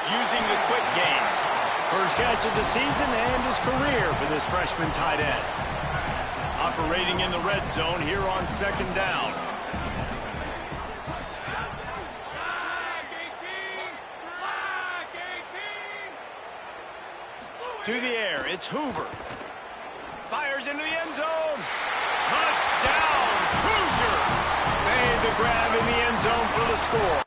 Using the quick game. First catch of the season and his career for this freshman tight end. Operating in the red zone here on 2nd down. To the air, it's Hoover. Fires into the end zone. Touchdown, Hoosiers! Made the grab in the end zone for the score.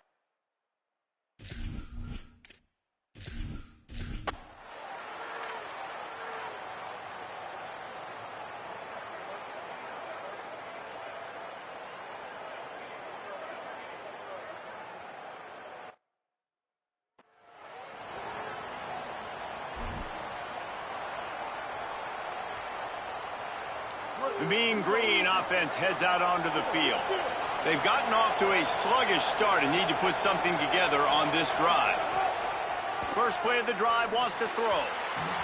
The Mean Green offense heads out onto the field. They've gotten off to a sluggish start and need to put something together on this drive. First play of the drive, wants to throw.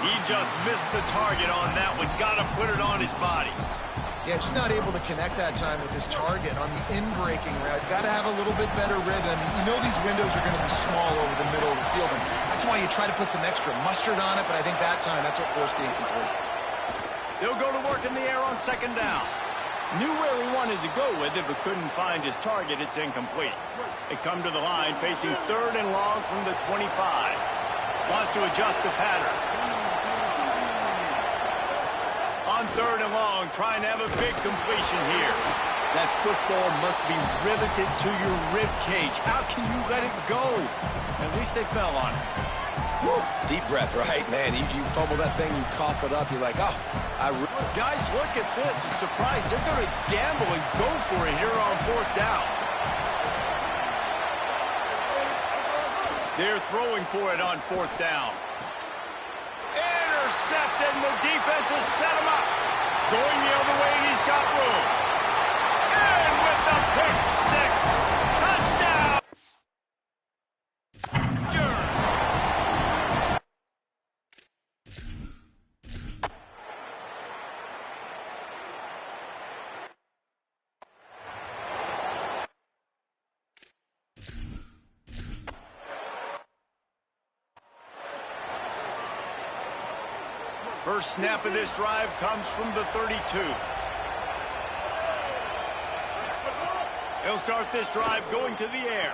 He just missed the target on that one. Got to put it on his body. Yeah, just not able to connect that time with his target on the in-breaking route. Got to have a little bit better rhythm. You know these windows are going to be small over the middle of the field, and that's why you try to put some extra mustard on it, but I think that time that's what forced the incomplete. He'll go to work in the air on 2nd down. Knew where he wanted to go with it, but couldn't find his target. It's incomplete. They come to the line, facing 3rd and long from the 25. Wants to adjust the pattern. On 3rd and long, trying to have a big completion here. That football must be riveted to your rib cage. How can you let it go? At least they fell on it. Woo. Deep breath, right, man? You fumble that thing, you cough it up, you're like, oh. Guys, look at this. I'm surprised they're going to gamble and go for it here on 4th down. They're throwing for it on 4th down. Intercepted, and the defense has set him up. Going the other way, and he's got room. And with the pick six. Touchdown! First snap of this drive comes from the 32. He'll start this drive going to the air.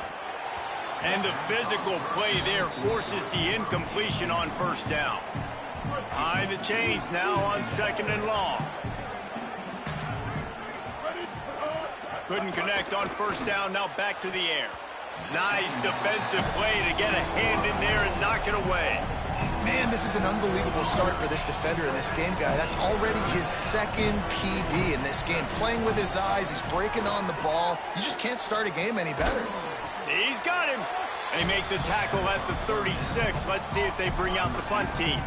And the physical play there forces the incompletion on first down. Behind the chains now on 2nd and long. Couldn't connect on first down, now back to the air. Nice defensive play to get a hand in there and knock it away. Man, this is an unbelievable start for this defender in this game, guy. That's already his 2nd PB in this game. Playing with his eyes, he's breaking on the ball. You just can't start a game any better. He's got him. They make the tackle at the 36. Let's see if they bring out the punt team.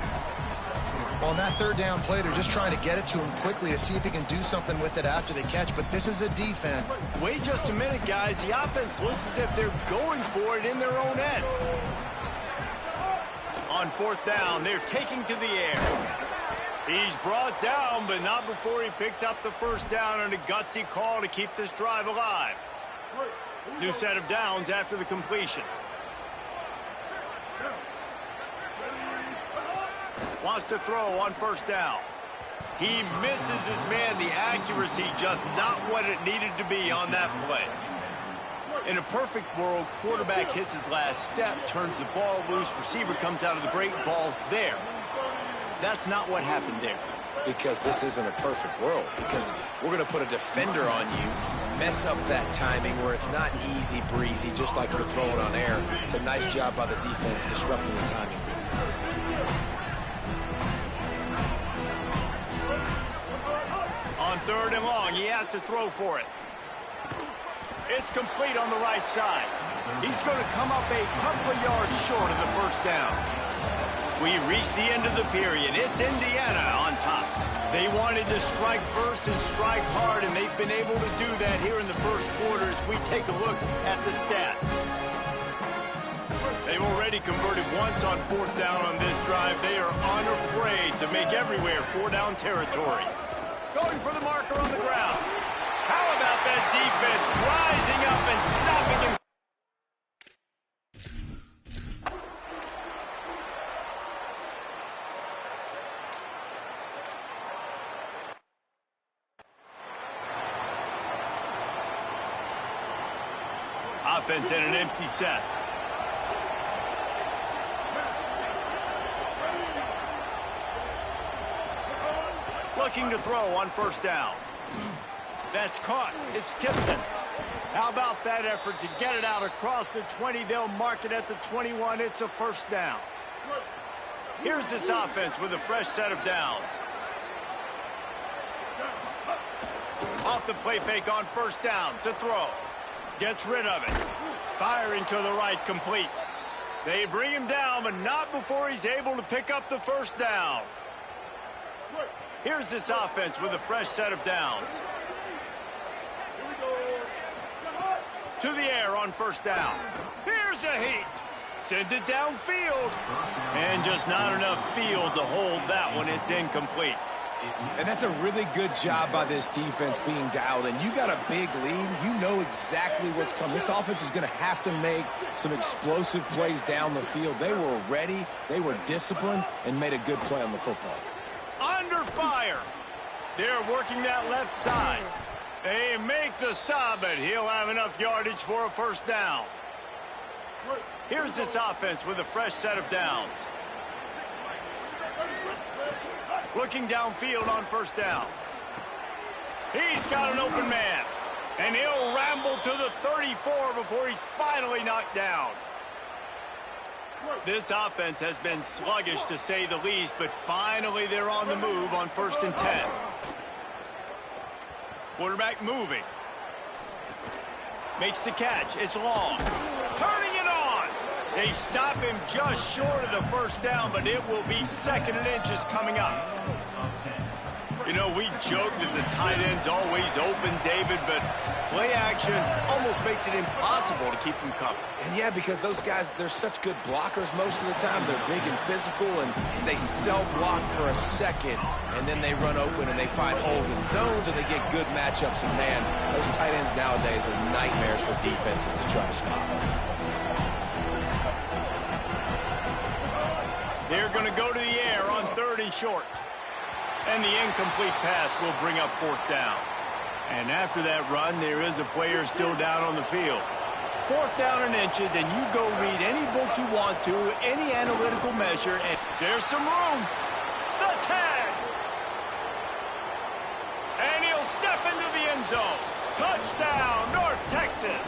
Well, on that 3rd down play, they're just trying to get it to him quickly to see if he can do something with it after they catch. But this is a defense. Wait just a minute, guys. The offense looks as if they're going for it in their own end. On 4th down, they're taking to the air. He's brought down, but not before he picks up the first down on a gutsy call to keep this drive alive. New set of downs after the completion. Wants to throw on first down. He misses his man. The accuracy just not what it needed to be on that play. In a perfect world, quarterback hits his last step, turns the ball loose, receiver comes out of the break, ball's there. That's not what happened there. Because this isn't a perfect world. Because we're going to put a defender on you, mess up that timing where it's not easy breezy, just like you're throwing on air. It's a nice job by the defense disrupting the timing. On 3rd and long, he has to throw for it. It's complete on the right side. He's going to come up a couple of yards short of the first down. We reach the end of the period. It's Indiana on top. They wanted to strike first and strike hard, and they've been able to do that here in the first quarter as we take a look at the stats. They've already converted once on 4th down on this drive. They are unafraid to make everywhere 4-down territory. Going for the marker on the ground. How about that defense rising up and stopping him? Offense in an empty set. Looking to throw on first down. That's caught. It's Tipton. How about that effort to get it out across the 20? They'll mark it at the 21. It's a first down. Here's this offense with a fresh set of downs. Off the play fake on first down to throw. Gets rid of it. Firing to the right, complete. They bring him down, but not before he's able to pick up the first down. Here's this offense with a fresh set of downs. To the air on first down. Here's a heat. Sends it downfield. And just not enough field to hold that one. It's incomplete. And that's a really good job by this defense being dialed in. You got a big lead. You know exactly what's coming. This offense is going to have to make some explosive plays down the field. They were ready. They were disciplined and made a good play on the football. Under fire. They're working that left side. They make the stop, but he'll have enough yardage for a first down. Here's this offense with a fresh set of downs. Looking downfield on first down. He's got an open man. And he'll ramble to the 34 before he's finally knocked down. This offense has been sluggish to say the least, but finally they're on the move on 1st and 10. Quarterback moving. Makes the catch. It's long. Turning it on. They stop him just short of the first down, but it will be 2nd and inches coming up. You know, we joke that the tight end's always open, David, but play action almost makes it impossible to keep them covered. And yeah, because those guys, they're such good blockers most of the time. They're big and physical, and they self-block for a second, and then they run open and they find holes in zones, or they get good matchups. And man, those tight ends nowadays are nightmares for defenses to try to stop. They're going to go to the air on 3rd and short. And the incomplete pass will bring up 4th down. And after that run, there is a player still down on the field. 4th down and inches, and you go read any book you want to, any analytical measure, and there's some room. The tag. And he'll step into the end zone. Touchdown, North Texas.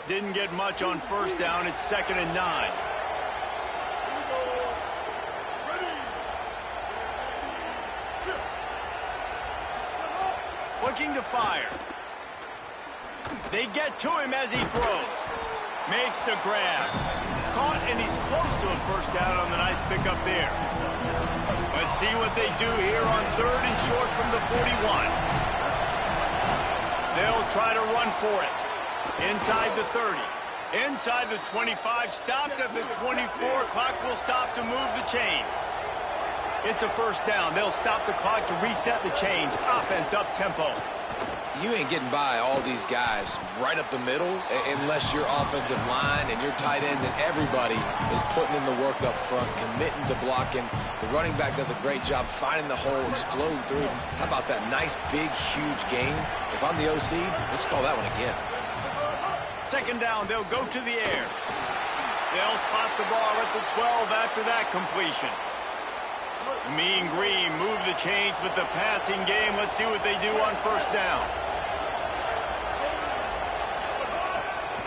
Didn't get much on 1st down. It's 2nd and 9. Looking to fire. They get to him as he throws. Makes the grab. Caught, and he's close to a 1st down on the nice pickup there. Let's see what they do here on 3rd and short from the 41. They'll try to run for it. Inside the 30. Inside the 25. Stopped at the 24. Clock will stop to move the chains. It's a 1st down. They'll stop the clock to reset the chains. Offense up tempo. You ain't getting by all these guys right up the middle unless your offensive line and your tight ends and everybody is putting in the work up front, committing to blocking. The running back does a great job finding the hole, exploding through. How about that nice, big, huge gain? If I'm the OC, let's call that one again. 2nd down, they'll go to the air. They'll spot the ball at the 12 after that completion. Mean Green move the chains with the passing game. Let's see what they do on 1st down.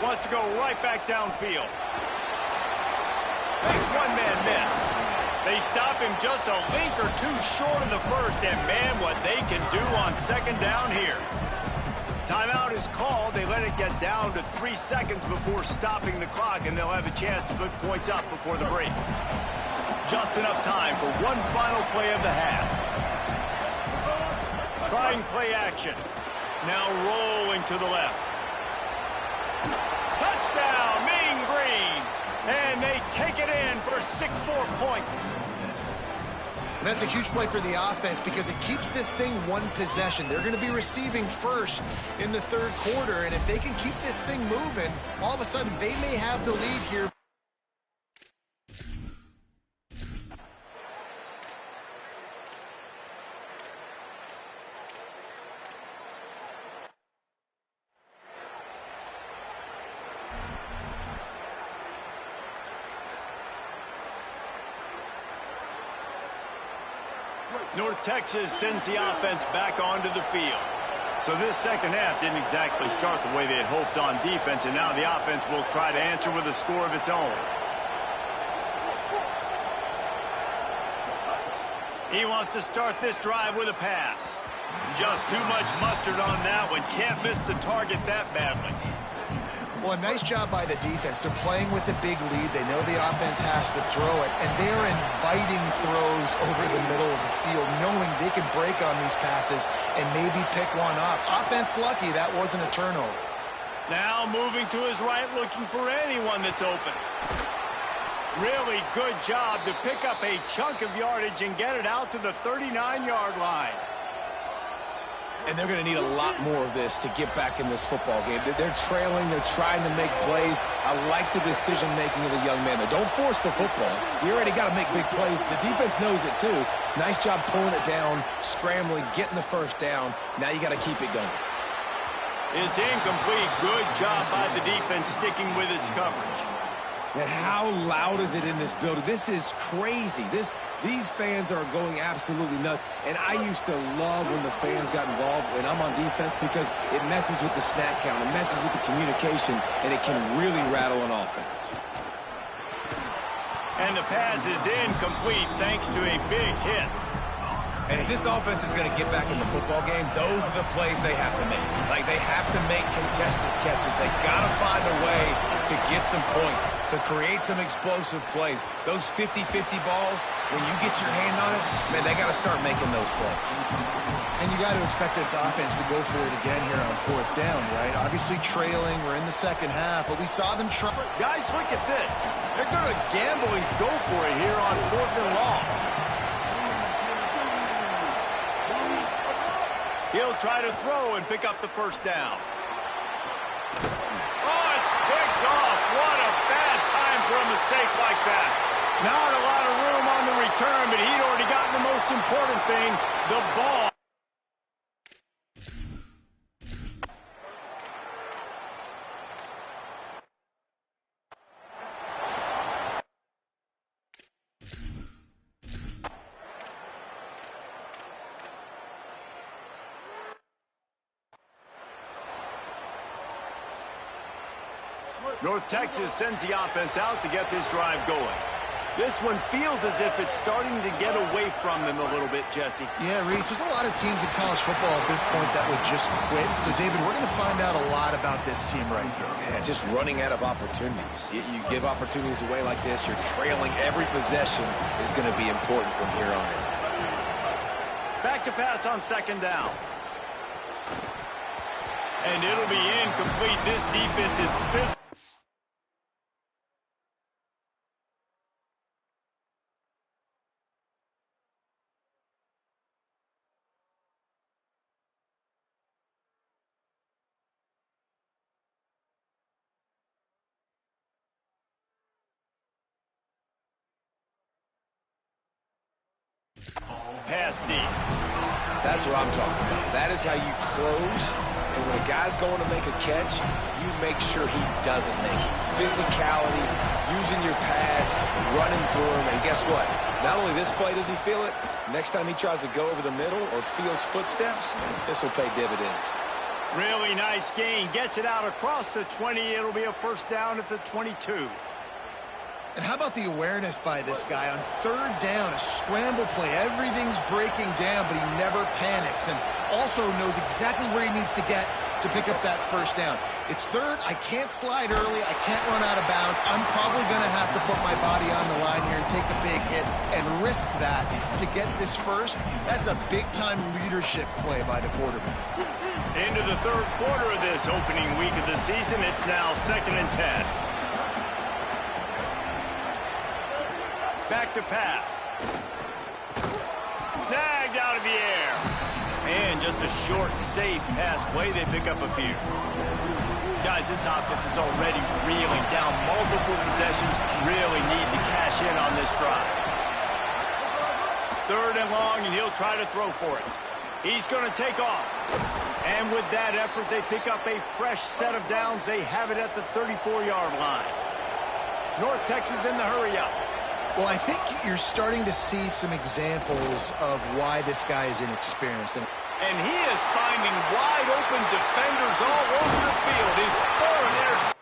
Wants to go right back downfield. Makes one-man miss. They stop him just a link or two short of the 1st, and man, what they can do on 2nd down here. Timeout is called. They let it get down to 3 seconds before stopping the clock, and they'll have a chance to put points up before the break. Just enough time for one final play of the half. Trying play action. Now rolling to the left. Touchdown, Mean Green. And they take it in for 6 more points. And that's a huge play for the offense because it keeps this thing one possession. They're going to be receiving first in the 3rd quarter, and if they can keep this thing moving, all of a sudden they may have the lead here. North Texas sends the offense back onto the field. So this 2nd half didn't exactly start the way they had hoped on defense, and now the offense will try to answer with a score of its own. He wants to start this drive with a pass. Just too much mustard on that one. Can't miss the target that badly. Well, a nice job by the defense. They're playing with a big lead. They know the offense has to throw it, and they are inviting throws over the middle of the field, knowing they can break on these passes and maybe pick one up. Offense lucky that wasn't a turnover. Now moving to his right, looking for anyone that's open. Really good job to pick up a chunk of yardage and get it out to the 39-yard line. And they're going to need a lot more of this to get back in this football game. They're trailing. They're trying to make plays. I like the decision-making of the young man. Don't force the football. You already got to make big plays. The defense knows it, too. Nice job pulling it down, scrambling, getting the 1st down. Now you got to keep it going. It's incomplete. Good job by the defense sticking with its coverage. And how loud is it in this building? This is crazy. These fans are going absolutely nuts. And I used to love when the fans got involved when I'm on defense because it messes with the snap count, it messes with the communication, and it can really rattle an offense. And the pass is incomplete thanks to a big hit. And if this offense is going to get back in the football game, those are the plays they have to make. Like, they have to make contested catches. They got to find a way to get some points, to create some explosive plays. Those 50-50 balls, when you get your hand on it, man, they got to start making those plays. And you got to expect this offense to go for it again here on 4th down, right? Obviously trailing. We're in the second half, but we saw them try. Guys, look at this. They're going to gamble and go for it here on 4th and long. He'll try to throw and pick up the first down. Oh, it's picked off. What a bad time for a mistake like that. Not a lot of room on the return, but he'd already gotten the most important thing, the ball. North Texas sends the offense out to get this drive going. This one feels as if it's starting to get away from them a little bit, Jesse. Yeah, Reese, there's a lot of teams in college football at this point that would just quit. So, David, we're going to find out a lot about this team right here. Yeah, just running out of opportunities. You give opportunities away like this, you're trailing. Every possession is going to be important from here on in. Back to pass on 2nd down. And it'll be incomplete. This defense is physical. Pass deep. That's what I'm talking about. That is how you close. And when a guy's going to make a catch, you make sure he doesn't make it. Physicality, using your pads, running through him. And guess what? Not only this play does he feel it, next time he tries to go over the middle or feels footsteps, this will pay dividends. Really nice gain. Gets it out across the 20. It'll be a first down at the 22. And how about the awareness by this guy on 3rd down, a scramble play. Everything's breaking down, but he never panics and also knows exactly where he needs to get to pick up that first down. It's 3rd. I can't slide early. I can't run out of bounds. I'm probably going to have to put my body on the line here and take a big hit and risk that to get this first. That's a big-time leadership play by the quarterback. Into the 3rd quarter of this opening week of the season, it's now 2nd and 10. Back to pass. Snagged out of the air. And just a short, safe pass play. They pick up a few. Guys, this offense is already reeling down multiple possessions. Really need to cash in on this drive. 3rd and long, and he'll try to throw for it. He's going to take off. And with that effort, they pick up a fresh set of downs. They have it at the 34-yard line. North Texas in the hurry-up. Well, I think you're starting to see some examples of why this guy is inexperienced. And he is finding wide-open defenders all over the field. He's throwing interceptions.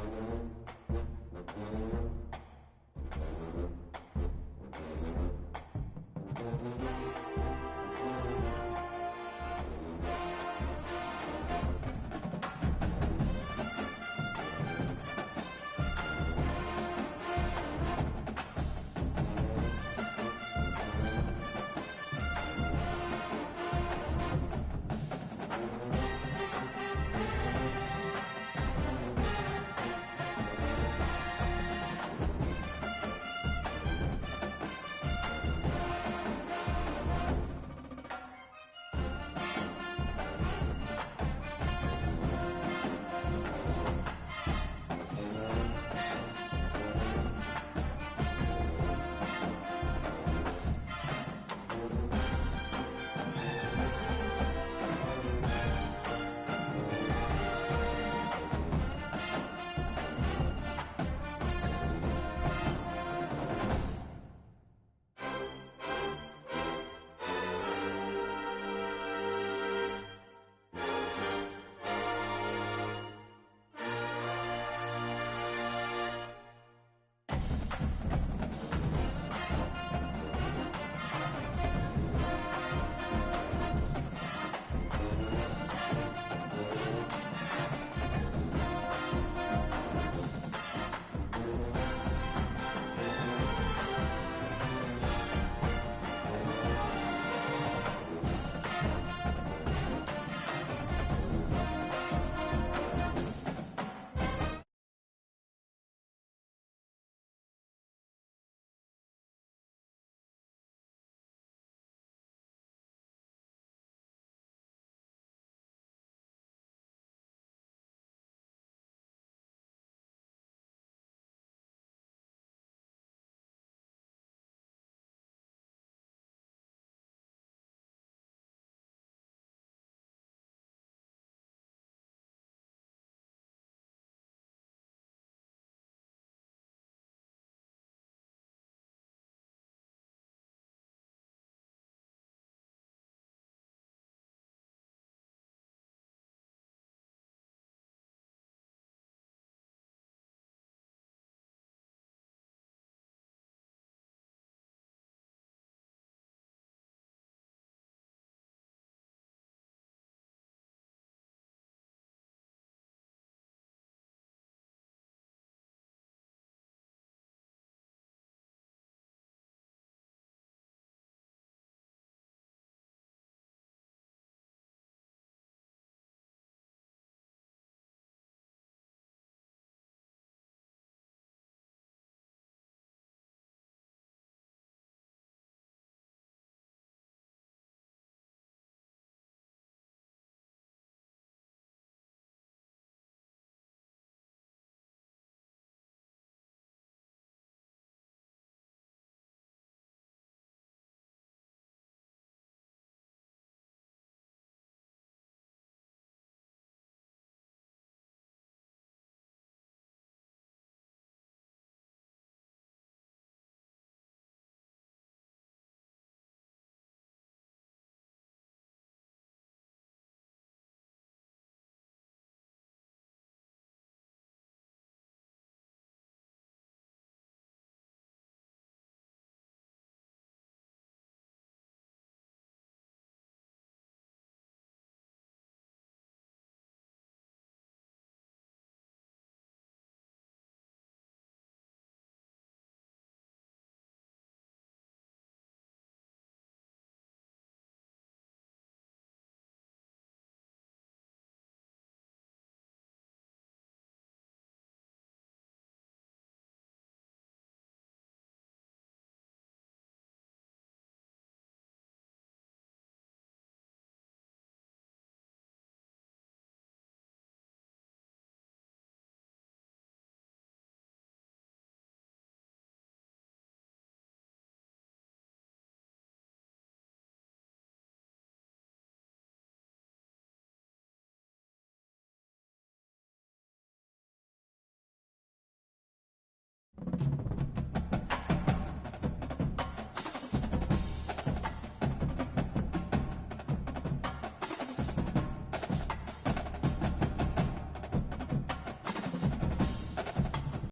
Yes.